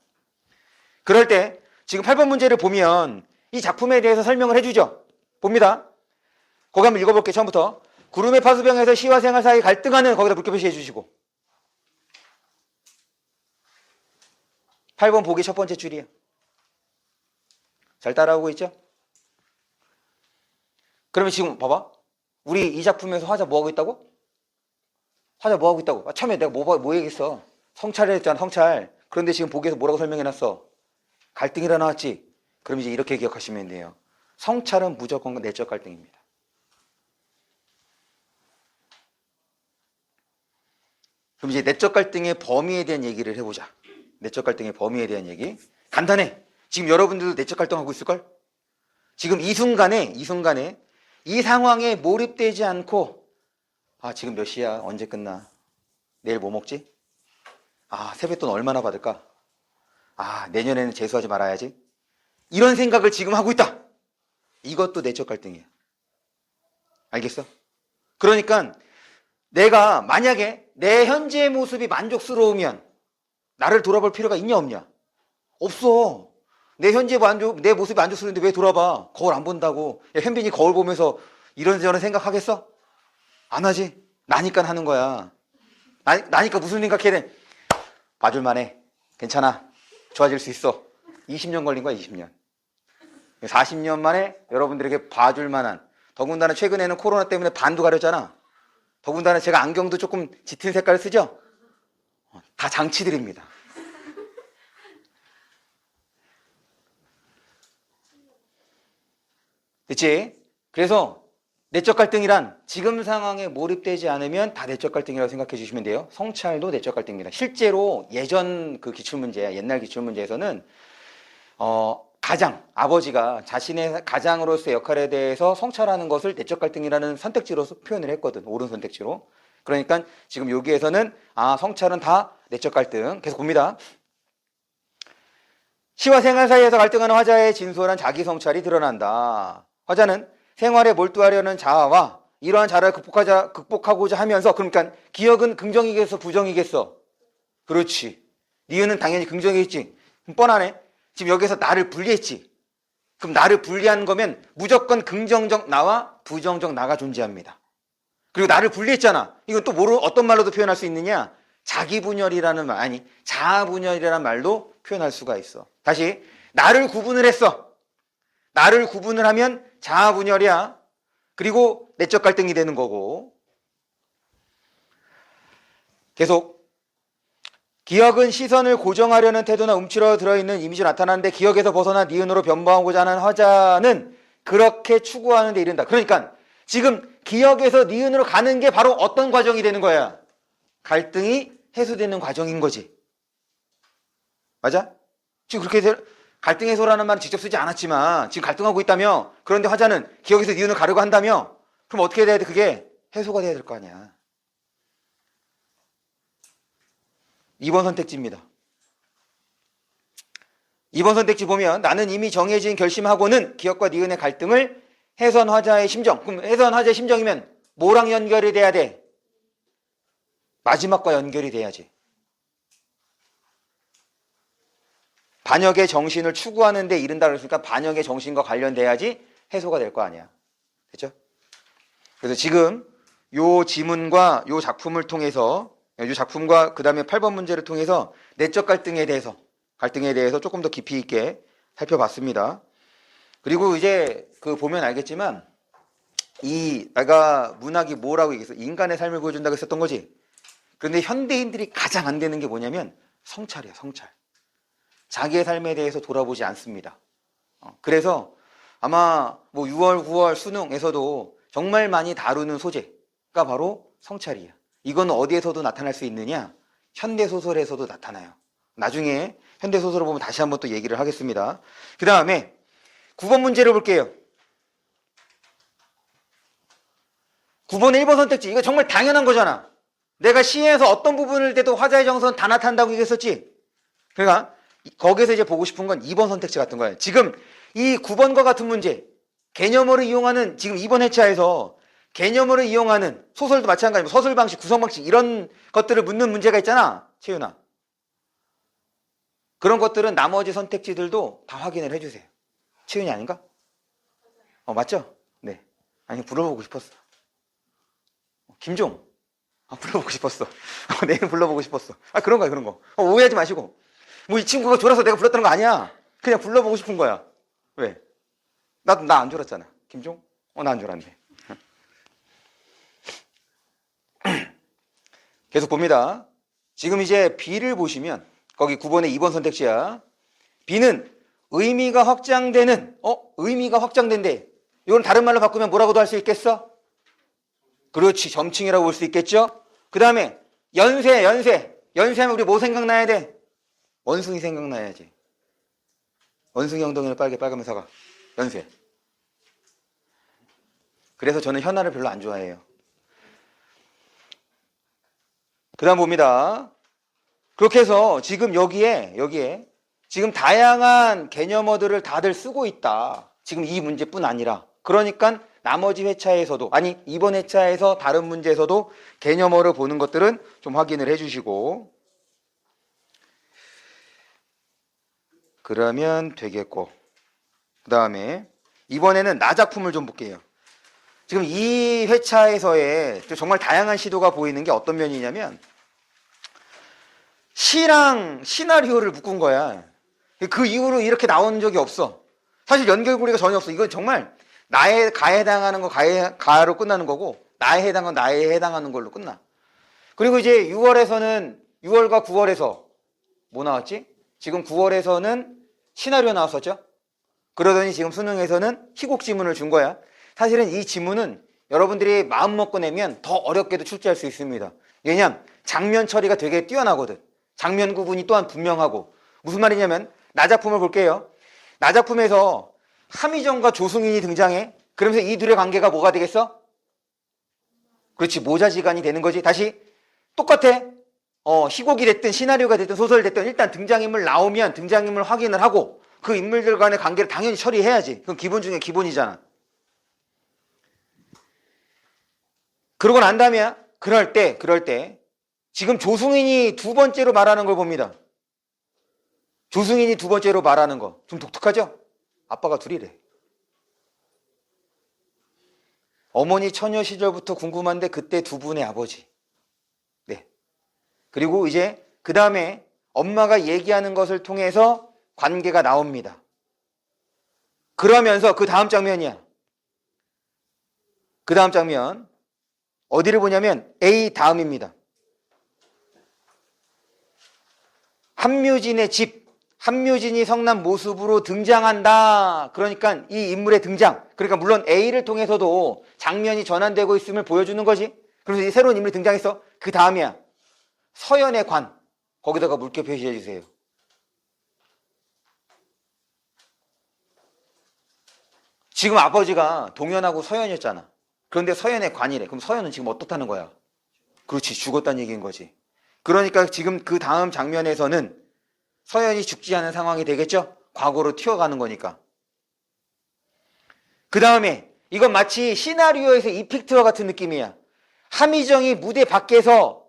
그럴 때 지금 8번 문제를 보면 이 작품에 대해서 설명을 해주죠. 봅니다. 거기 한번 읽어볼게요. 처음부터. 구름의 파수병에서 시와 생활 사이 갈등하는, 거기다 물결 표시해 주시고, 8번 보기 첫 번째 줄이야. 잘 따라오고 있죠? 그러면 지금 봐봐. 우리 이 작품에서 화자 뭐 하고 있다고? 화자 뭐 하고 있다고? 처음에 내가 뭐 얘기했어? 성찰을 했잖아, 성찰. 그런데 지금 보기에서 뭐라고 설명해놨어? 갈등이라 나왔지? 그럼 이제 이렇게 기억하시면 돼요. 성찰은 무조건 내적 갈등입니다. 그럼 이제 내적 갈등의 범위에 대한 얘기를 해보자. 내적 갈등의 범위에 대한 얘기. 간단해. 지금 여러분들도 내적 갈등하고 있을걸? 지금 이 순간에 이 상황에 몰입되지 않고 지금 몇 시야? 언제 끝나? 내일 뭐 먹지? 세뱃돈 얼마나 받을까? 내년에는 재수하지 말아야지. 이런 생각을 지금 하고 있다. 이것도 내적 갈등이야. 알겠어? 그러니까 내가 만약에 내 현재의 모습이 만족스러우면 나를 돌아볼 필요가 있냐 없냐? 없어. 내 내 모습이 만족스러운데 왜 돌아봐? 거울 안 본다고. 야, 현빈이 거울 보면서 이런저런 생각하겠어? 안 하지. 나니까 하는 거야. 나니까 무슨 생각해야 돼? 봐줄만해. 괜찮아. 좋아질 수 있어. 20년 걸린 거야, 20년. 40년 만에 여러분들에게 봐줄만한. 더군다나 최근에는 코로나 때문에 반도 가렸잖아. 더군다나 제가 안경도 조금 짙은 색깔 쓰죠? 다 장치들입니다. 됐지? 그래서 내적 갈등이란 지금 상황에 몰입되지 않으면 다 내적 갈등이라고 생각해 주시면 돼요. 성찰도 내적 갈등입니다. 실제로 예전 그 기출문제, 옛날 기출문제에서는 아버지가 자신의 가장으로서의 역할에 대해서 성찰하는 것을 내적 갈등이라는 선택지로서 표현을 했거든. 옳은 선택지로. 그러니까 지금 여기에서는 성찰은 다 내적 갈등. 계속 봅니다. 시와 생활 사이에서 갈등하는 화자의 진솔한 자기 성찰이 드러난다. 화자는 생활에 몰두하려는 자아와 이러한 자아를 극복하고자 하면서, 그러니까 기억은 긍정이겠어, 부정이겠어? 그렇지. 니은은 당연히 긍정이겠지. 그럼 뻔하네. 지금 여기서 나를 분리했지. 그럼 나를 분리한 거면 무조건 긍정적 나와 부정적 나가 존재합니다. 그리고 나를 분리했잖아. 이건 또 어떤 말로도 표현할 수 있느냐? 자기분열이라는 말, 자아분열이라는 말로 표현할 수가 있어. 다시, 나를 구분을 했어. 나를 구분을 하면 자아분열이야. 그리고 내적 갈등이 되는 거고. 계속. 기억은 시선을 고정하려는 태도나 움츠러 들어있는 이미지로 나타나는데 기억에서 벗어나 니은으로 변모하고자 하는 화자는 그렇게 추구하는 데 이른다. 그러니까 지금 기억에서 니은으로 가는 게 바로 어떤 과정이 되는 거야? 갈등이 해소되는 과정인 거지. 맞아? 지금 그렇게 갈등 해소라는 말은 직접 쓰지 않았지만 지금 갈등하고 있다며. 그런데 화자는 기억에서 니은을 가려고 한다며. 그럼 어떻게 돼야 돼? 그게 해소가 돼야 될 거 아니야. 2번 선택지입니다. 2번 선택지 보면 나는 이미 정해진 결심하고는 기억과 니은의 갈등을 해선 화자의 심정. 그럼 해선 화자의 심정이면 뭐랑 연결이 돼야 돼? 마지막과 연결이 돼야지. 반역의 정신을 추구하는 데 이른다 그랬으니까 반역의 정신과 관련돼야지 해소가 될 거 아니야. 됐죠? 그래서 지금 요 지문과 요 작품을 통해서, 이 작품과 그 다음에 8번 문제를 통해서 내적 갈등에 대해서 조금 더 깊이 있게 살펴봤습니다. 그리고 이제 보면 알겠지만 내가 문학이 뭐라고 얘기했어? 인간의 삶을 보여준다고 했었던 거지. 그런데 현대인들이 가장 안 되는 게 뭐냐면 성찰이야, 성찰. 자기의 삶에 대해서 돌아보지 않습니다. 그래서 아마 6월, 9월 수능에서도 정말 많이 다루는 소재가 바로 성찰이야. 이건 어디에서도 나타날 수 있느냐? 현대소설에서도 나타나요. 나중에 현대소설을 보면 다시 한번 또 얘기를 하겠습니다. 그 다음에 9번 문제를 볼게요. 9번 1번 선택지. 이거 정말 당연한 거잖아. 내가 시에서 어떤 부분을 대도 화자의 정서는 다 나타난다고 얘기했었지. 그러니까 거기서 이제 보고 싶은 건 2번 선택지 같은 거예요. 지금 이 9번과 같은 문제, 개념어를 이용하는, 지금 2번 회차에서 개념어를 이용하는 소설도 마찬가지고 서술 방식, 구성 방식 이런 것들을 묻는 문제가 있잖아. 채윤아. 그런 것들은 나머지 선택지들도 다 확인을 해주세요. 채윤이 아닌가? 맞죠? 네. 아니, 불러보고 싶었어. 김종. 불러보고 싶었어. 내일 불러보고 싶었어. 그런 거야, 그런 거. 오해하지 마시고. 뭐 이 친구가 졸아서 내가 불렀다는 거 아니야. 그냥 불러보고 싶은 거야. 왜? 나도 나 안 졸았잖아. 김종? 나 안 졸았네. 계속 봅니다. 지금 이제 B를 보시면 거기 9번의 2번 선택지야. B는 의미가 확장되는, 의미가 확장된대. 이건 다른 말로 바꾸면 뭐라고도 할 수 있겠어? 그렇지, 점칭이라고 볼 수 있겠죠? 그 다음에 연세하면 우리 뭐 생각나야 돼? 원숭이 생각나야지. 원숭이 엉덩이를 빨가면 사과. 연세. 그래서 저는 현아를 별로 안 좋아해요. 그 다음 봅니다. 그렇게 해서 지금 여기에 지금 다양한 개념어들을 다들 쓰고 있다. 지금 이 문제뿐 아니라. 그러니까 나머지 회차에서도, 아니 이번 회차에서 다른 문제에서도 개념어를 보는 것들은 좀 확인을 해주시고, 그러면 되겠고, 그 다음에 이번에는 나 작품을 좀 볼게요. 지금 이 회차에서의 정말 다양한 시도가 보이는 게 어떤 면이냐면, 시랑 시나리오를 묶은 거야. 그 이후로 이렇게 나온 적이 없어. 사실 연결고리가 전혀 없어. 이건 정말 가에 해당하는 거 가로 끝나는 거고, 나에 해당한 건 나에 해당하는 걸로 끝나. 그리고 이제 6월과 9월에서 뭐 나왔지? 지금 9월에서는 시나리오 나왔었죠? 그러더니 지금 수능에서는 희곡 지문을 준 거야. 사실은 이 지문은 여러분들이 마음 먹고 내면 더 어렵게도 출제할 수 있습니다. 왜냐면 장면 처리가 되게 뛰어나거든. 장면 구분이 또한 분명하고. 무슨 말이냐면 나 작품을 볼게요. 나 작품에서 함희정과 조승인이 등장해. 그러면서 이 둘의 관계가 뭐가 되겠어? 그렇지, 모자지간이 되는 거지. 다시 똑같아. 희곡이 됐든 시나리오가 됐든 소설이 됐든 일단 등장인물 나오면 등장인물 확인을 하고 그 인물들 간의 관계를 당연히 처리해야지. 그건 기본 중에 기본이잖아. 그러고 난 다음에 그럴 때 지금 조승인이 두 번째로 말하는 걸 봅니다. 조승인이 두 번째로 말하는 거 좀 독특하죠? 아빠가 둘이래. 어머니 처녀 시절부터 궁금한데 그때 두 분의 아버지. 네. 그리고 이제 그 다음에 엄마가 얘기하는 것을 통해서 관계가 나옵니다. 그러면서 그 다음 장면이야. 그 다음 장면 어디를 보냐면 A 다음입니다. 함묘진의 집, 함묘진이 성난 모습으로 등장한다. 그러니까 이 인물의 등장, 그러니까 물론 A를 통해서도 장면이 전환되고 있음을 보여주는 거지. 그래서 이 새로운 인물이 등장했어. 그 다음이야. 서연의 관, 거기다가 물결 표시해 주세요. 지금 아버지가 동현하고 서연이었잖아. 그런데 서연의 관이래. 그럼 서연은 지금 어떻다는 거야? 그렇지, 죽었다는 얘기인 거지. 그러니까 지금 그 다음 장면에서는 서연이 죽지 않은 상황이 되겠죠? 과거로 튀어가는 거니까. 그 다음에 이건 마치 시나리오에서 이펙트와 같은 느낌이야. 함희정이 무대 밖에서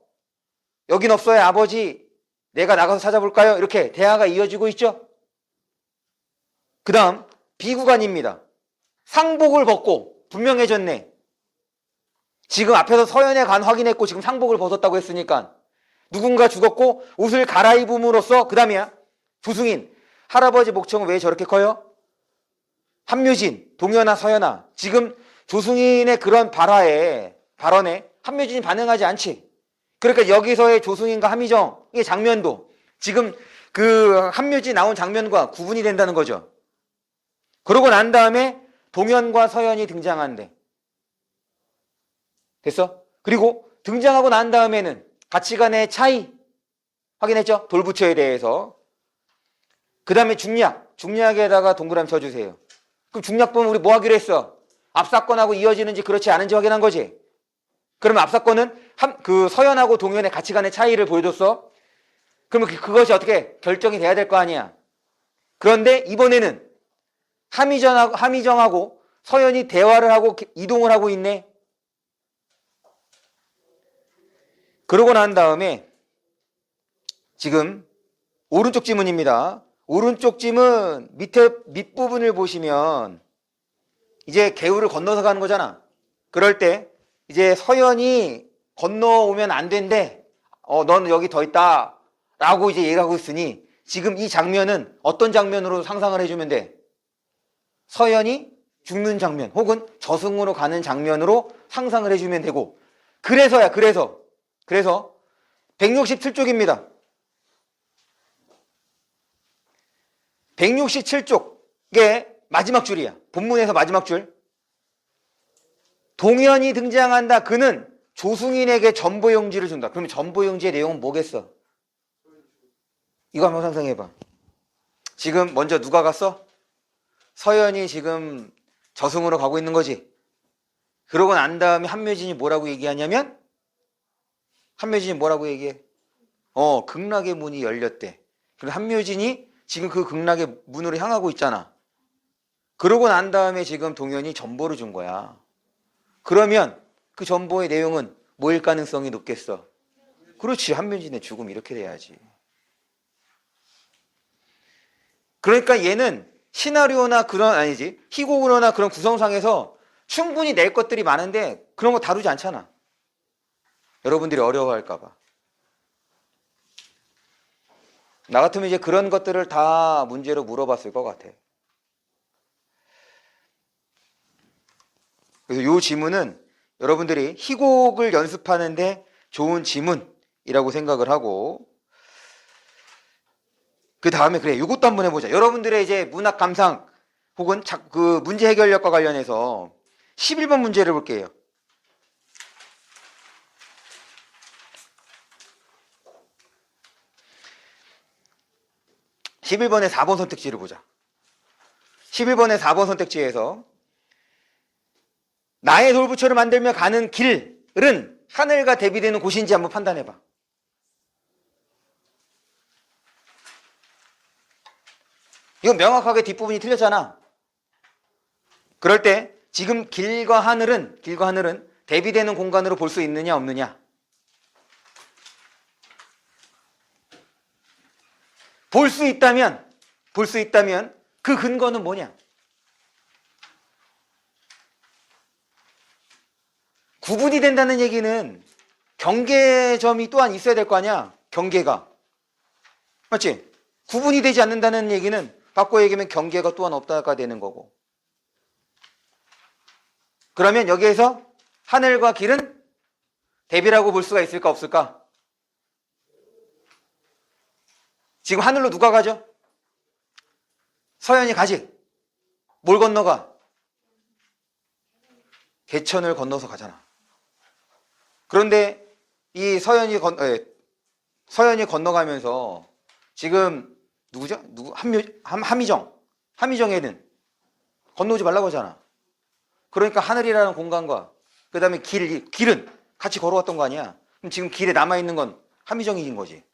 여긴 없어요 아버지, 내가 나가서 찾아볼까요? 이렇게 대화가 이어지고 있죠? 그 다음 B구간입니다. 상복을 벗고 분명해졌네. 지금 앞에서 서연의 관 확인했고 지금 상복을 벗었다고 했으니까 누군가 죽었고 옷을 갈아입음으로써 그 다음이야. 조승인, 할아버지 목청은 왜 저렇게 커요? 함묘진, 동현아, 서연아. 지금 조승인의 그런 발언에 함묘진이 반응하지 않지. 그러니까 여기서의 조승인과 함희정의 장면도 지금 그 함묘진 나온 장면과 구분이 된다는 거죠. 그러고 난 다음에 동현과 서연이 등장한대. 됐어? 그리고 등장하고 난 다음에는 가치관의 차이 확인했죠? 돌부처에 대해서. 그 다음에 중략에다가 동그라미 쳐주세요. 그럼 중략 보면 우리 뭐 하기로 했어? 앞사건하고 이어지는지 그렇지 않은지 확인한 거지. 그러면 앞사건은 그 서연하고 동현의 가치관의 차이를 보여줬어. 그러면 그것이 어떻게 결정이 돼야 될 거 아니야. 그런데 이번에는 함희정하고 서연이 대화를 하고 이동을 하고 있네. 그러고 난 다음에 지금 오른쪽 지문입니다. 오른쪽 지문 밑부분을 보시면 이제 개울을 건너서 가는 거잖아. 그럴 때 이제 서연이 건너오면 안 된대. 너는 여기 더 있다 라고 이제 얘기하고 있으니 지금 이 장면은 어떤 장면으로 상상을 해주면 돼? 서연이 죽는 장면 혹은 저승으로 가는 장면으로 상상을 해주면 되고, 그래서 167쪽입니다. 167쪽의 마지막 줄이야. 본문에서 마지막 줄. 동현이 등장한다. 그는 조승인에게 전보용지를 준다. 그러면 전보용지의 내용은 뭐겠어? 이거 한번 상상해봐. 지금 먼저 누가 갔어? 서연이 지금 저승으로 가고 있는 거지. 그러고 난 다음에 한묘진이 뭐라고 얘기하냐면, 한묘진이 뭐라고 얘기해? 극락의 문이 열렸대. 그리고 한묘진이 지금 그 극락의 문으로 향하고 있잖아. 그러고 난 다음에 지금 동현이 전보를 준 거야. 그러면 그 전보의 내용은 뭐일 가능성이 높겠어? 그렇지, 한묘진의 죽음 이렇게 돼야지. 그러니까 얘는 시나리오나 희곡으로나 그런 구성상에서 충분히 낼 것들이 많은데 그런 거 다루지 않잖아. 여러분들이 어려워할까 봐. 나 같으면 이제 그런 것들을 다 문제로 물어봤을 것 같아. 그래서 이 지문은 여러분들이 희곡을 연습하는데 좋은 지문이라고 생각을 하고, 그 다음에 그래, 이것도 한번 해보자. 여러분들의 이제 문학 감상 혹은 그 문제 해결력과 관련해서 11번 문제를 볼게요. 11번의 4번 선택지를 보자. 11번의 4번 선택지에서 나의 돌부처를 만들며 가는 길은 하늘과 대비되는 곳인지 한번 판단해봐. 이건 명확하게 뒷부분이 틀렸잖아. 그럴 때 지금 길과 하늘은 대비되는 공간으로 볼 수 있느냐 없느냐? 볼 수 있다면 그 근거는 뭐냐? 구분이 된다는 얘기는 경계점이 또한 있어야 될 거 아니야? 경계가. 맞지? 구분이 되지 않는다는 얘기는 바꿔 얘기하면 경계가 또한 없다가 되는 거고. 그러면 여기에서 하늘과 길은 대비라고 볼 수가 있을까 없을까? 지금 하늘로 누가 가죠? 서연이 가지. 뭘 건너가? 개천을 건너서 가잖아. 그런데 이 서연이 건너가면서 지금 누구죠? 함희정에는 건너오지 말라고 하잖아. 그러니까 하늘이라는 공간과 그 다음에 길은 같이 걸어왔던 거 아니야. 그럼 지금 길에 남아있는 건 함희정인 거지.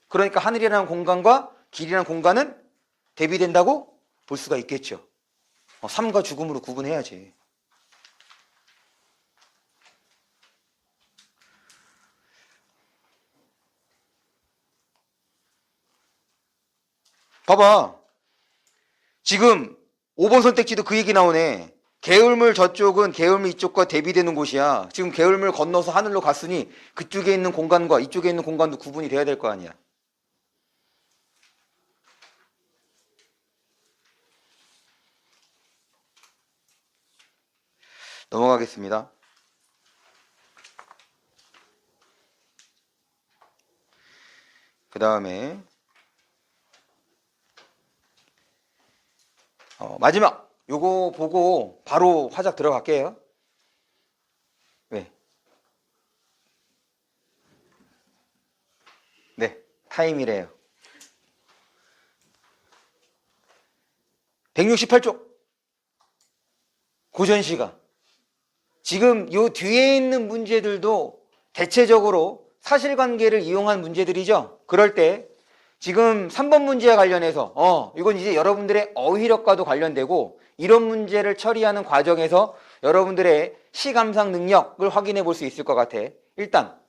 그러니까 하늘이라는 공간과 길이라는 공간은 대비된다고 볼 수가 있겠죠. 삶과 죽음으로 구분해야지. 봐봐. 지금 5번 선택지도 그 얘기 나오네. 개울물 저쪽은 개울물 이쪽과 대비되는 곳이야. 지금 개울물 건너서 하늘로 갔으니 그쪽에 있는 공간과 이쪽에 있는 공간도 구분이 돼야 될 거 아니야. 넘어가겠습니다. 그 다음에 마지막 요거 보고 바로 화작 들어갈게요. 왜? 네, 타임이래요. 168쪽 고전시가 지금 요 뒤에 있는 문제들도 대체적으로 사실관계를 이용한 문제들이죠. 그럴 때 지금 3번 문제와 관련해서 이건 이제 여러분들의 어휘력과도 관련되고 이런 문제를 처리하는 과정에서 여러분들의 시감상 능력을 확인해 볼 수 있을 것 같아. 일단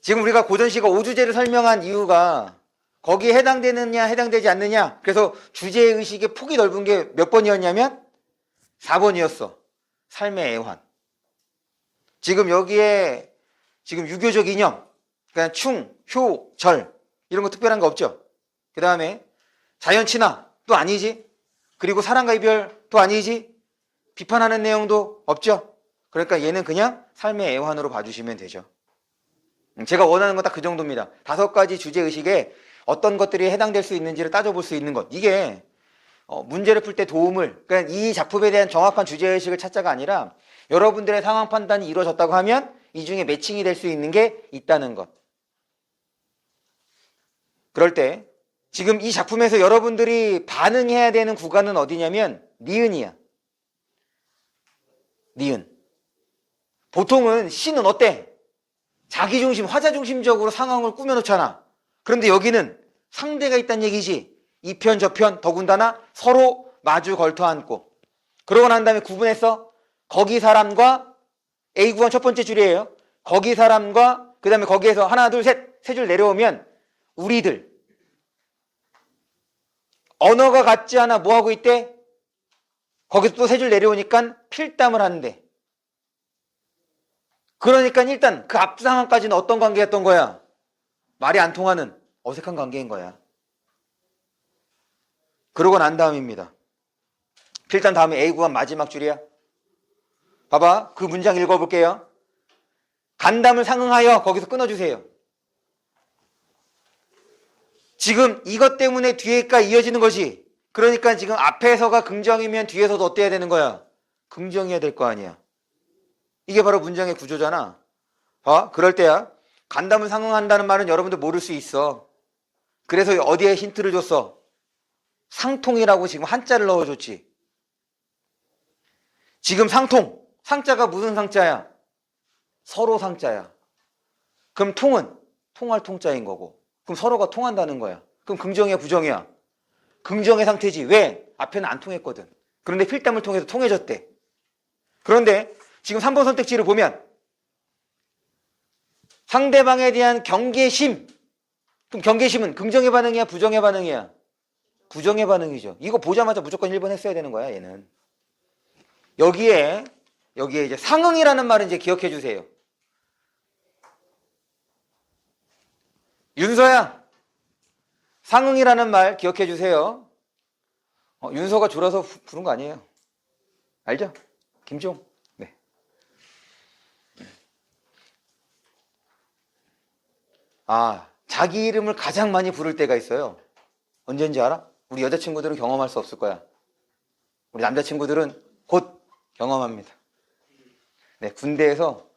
지금 우리가 고전시가 5주제를 설명한 이유가 거기에 해당되느냐 해당되지 않느냐, 그래서 주제의식의 폭이 넓은 게 몇 번이었냐면 4번이었어. 삶의 애환. 지금 여기에 지금 유교적 이념, 그냥 충, 효, 절 이런 거 특별한 거 없죠? 그 다음에 자연 친화도 아니지. 그리고 사랑과 이별도 아니지. 비판하는 내용도 없죠. 그러니까 얘는 그냥 삶의 애환으로 봐주시면 되죠. 제가 원하는 건 딱 그 정도입니다. 5가지 주제의식에 어떤 것들이 해당될 수 있는지를 따져볼 수 있는 것. 이게 문제를 풀 때 도움을, 그러니까 이 작품에 대한 정확한 주제의식을 찾자가 아니라 여러분들의 상황 판단이 이루어졌다고 하면 이 중에 매칭이 될 수 있는 게 있다는 것. 그럴 때 지금 이 작품에서 여러분들이 반응해야 되는 구간은 어디냐면 니은이야. 니은. 보통은 시는 어때? 자기중심, 화자중심적으로 상황을 꾸며놓잖아. 그런데 여기는 상대가 있다는 얘기지. 이편 저편 더군다나 서로 마주 걸터 앉고. 그러고 난 다음에 구분해서 거기 사람과 A 구간 첫 번째 줄이에요. 거기 사람과 그 다음에 거기에서 하나 둘 셋 세 줄 내려오면 우리들. 언어가 같지 않아 뭐 하고 있대? 거기서 또 세 줄 내려오니까 필담을 하는데. 그러니까 일단 그 앞 상황까지는 어떤 관계였던 거야? 말이 안 통하는 어색한 관계인 거야. 그러고 난 다음입니다. 필담 다음에 A 구간 마지막 줄이야. 봐봐. 그 문장 읽어볼게요. 간담을 상응하여 거기서 끊어주세요. 지금 이것 때문에 뒤에가 이어지는 것이, 그러니까 지금 앞에서가 긍정이면 뒤에서도 어때야 되는 거야? 긍정이어야 될 거 아니야. 이게 바로 문장의 구조잖아. 그럴 때야. 간담을 상응한다는 말은 여러분들 모를 수 있어. 그래서 어디에 힌트를 줬어? 상통이라고 지금 한자를 넣어줬지. 지금 상통. 상자가 무슨 상자야? 서로 상자야. 그럼 통은 통할 통자인 거고. 그럼 서로가 통한다는 거야. 그럼 긍정이야, 부정이야? 긍정의 상태지. 왜? 앞에는 안 통했거든. 그런데 필담을 통해서 통해졌대. 그런데 지금 3번 선택지를 보면 상대방에 대한 경계심. 그럼 경계심은 긍정의 반응이야, 부정의 반응이야? 부정의 반응이죠. 이거 보자마자 무조건 1번 했어야 되는 거야, 얘는. 여기에 이제 상응이라는 말은 이제 기억해 주세요. 윤서야, 상응이라는 말 기억해 주세요. 윤서가 졸아서 부른 거 아니에요. 알죠? 김종. 네. 자기 이름을 가장 많이 부를 때가 있어요. 언제인지 알아? 우리 여자친구들은 경험할 수 없을 거야. 우리 남자친구들은 곧 경험합니다. 네, 군대에서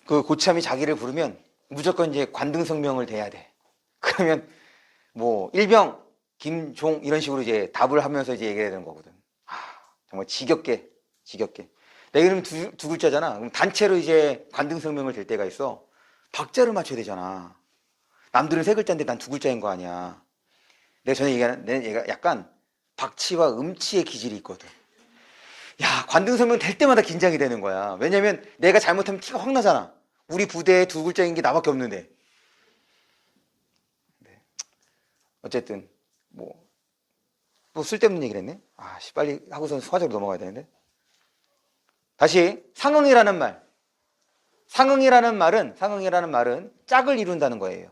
그 고참이 자기를 부르면 무조건 이제 관등성명을 대야 돼. 그러면 뭐 일병 김종 이런 식으로 이제 답을 하면서 이제 얘기해야 되는 거거든. 정말 지겹게. 내 이름 두 글자잖아. 그럼 단체로 이제 관등성명을 댈 때가 있어. 박자를 맞춰야 되잖아. 남들은 3글자인데 난 2글자인 거 아니야. 내가 전에 얘기하는 얘가 약간 박치와 음치의 기질이 있거든. 야, 관등성명 될 때마다 긴장이 되는 거야. 왜냐면 내가 잘못하면 티가 확 나잖아. 우리 부대에 2글자인 게 나밖에 없는데. 네. 어쨌든 뭐 쓸데없는 얘기를 했네. 빨리 하고서 소화적으로 넘어가야 되는데. 다시 상응이라는 말. 상응이라는 말은 짝을 이룬다는 거예요.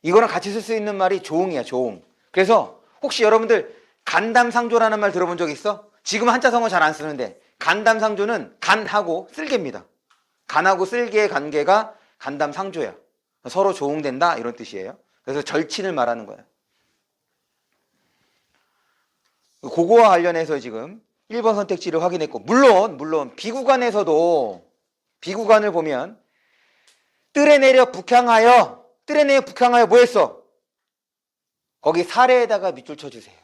이거랑 같이 쓸 수 있는 말이 조응이야, 조응. 그래서 혹시 여러분들 간담상조라는 말 들어본 적 있어? 지금 한자성어 잘 안 쓰는데 간담상조는 간하고 쓸개입니다. 간하고 쓸개의 관계가 간담상조야. 서로 조응된다 이런 뜻이에요. 그래서 절친을 말하는 거야. 그거와 관련해서 지금 1번 선택지를 확인했고, 물론 비구간에서도 비구간을 보면 뜰에 내려 북향하여 뭐 했어? 거기 사례에다가 밑줄 쳐주세요.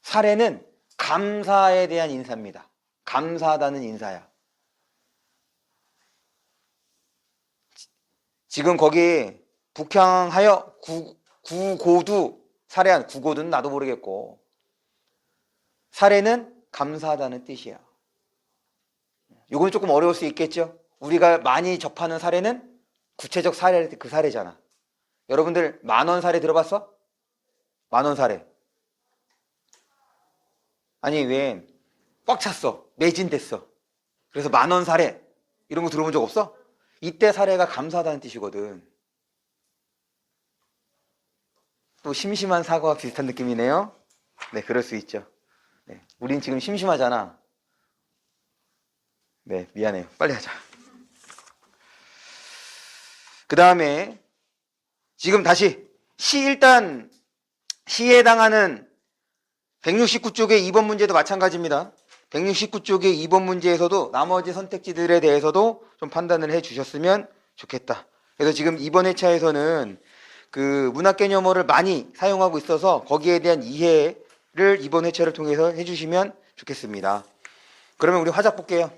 사례는 감사에 대한 인사입니다. 감사하다는 인사야. 지금 거기 북향하여 구고두 사례한 구고두는 나도 모르겠고 사례는 감사하다는 뜻이야. 이건 조금 어려울 수 있겠죠? 우리가 많이 접하는 사례는 구체적 사례, 그 사례잖아. 여러분들 만원 사례 들어봤어? 만원 사례. 아니 왜 꽉 찼어. 매진됐어. 그래서 만원 사례 이런 거 들어본 적 없어? 이때 사례가 감사하다는 뜻이거든. 또 심심한 사과와 비슷한 느낌이네요. 네, 그럴 수 있죠. 네, 우린 지금 심심하잖아. 네, 미안해요. 빨리 하자. 그 다음에 지금 다시 일단 시에 해당하는 169쪽의 2번 문제도 마찬가지입니다. 169쪽의 2번 문제에서도 나머지 선택지들에 대해서도 좀 판단을 해 주셨으면 좋겠다. 그래서 지금 이번 회차에서는 그 문학 개념어를 많이 사용하고 있어서 거기에 대한 이해를 이번 회차를 통해서 해주시면 좋겠습니다. 그러면 우리 화작 볼게요.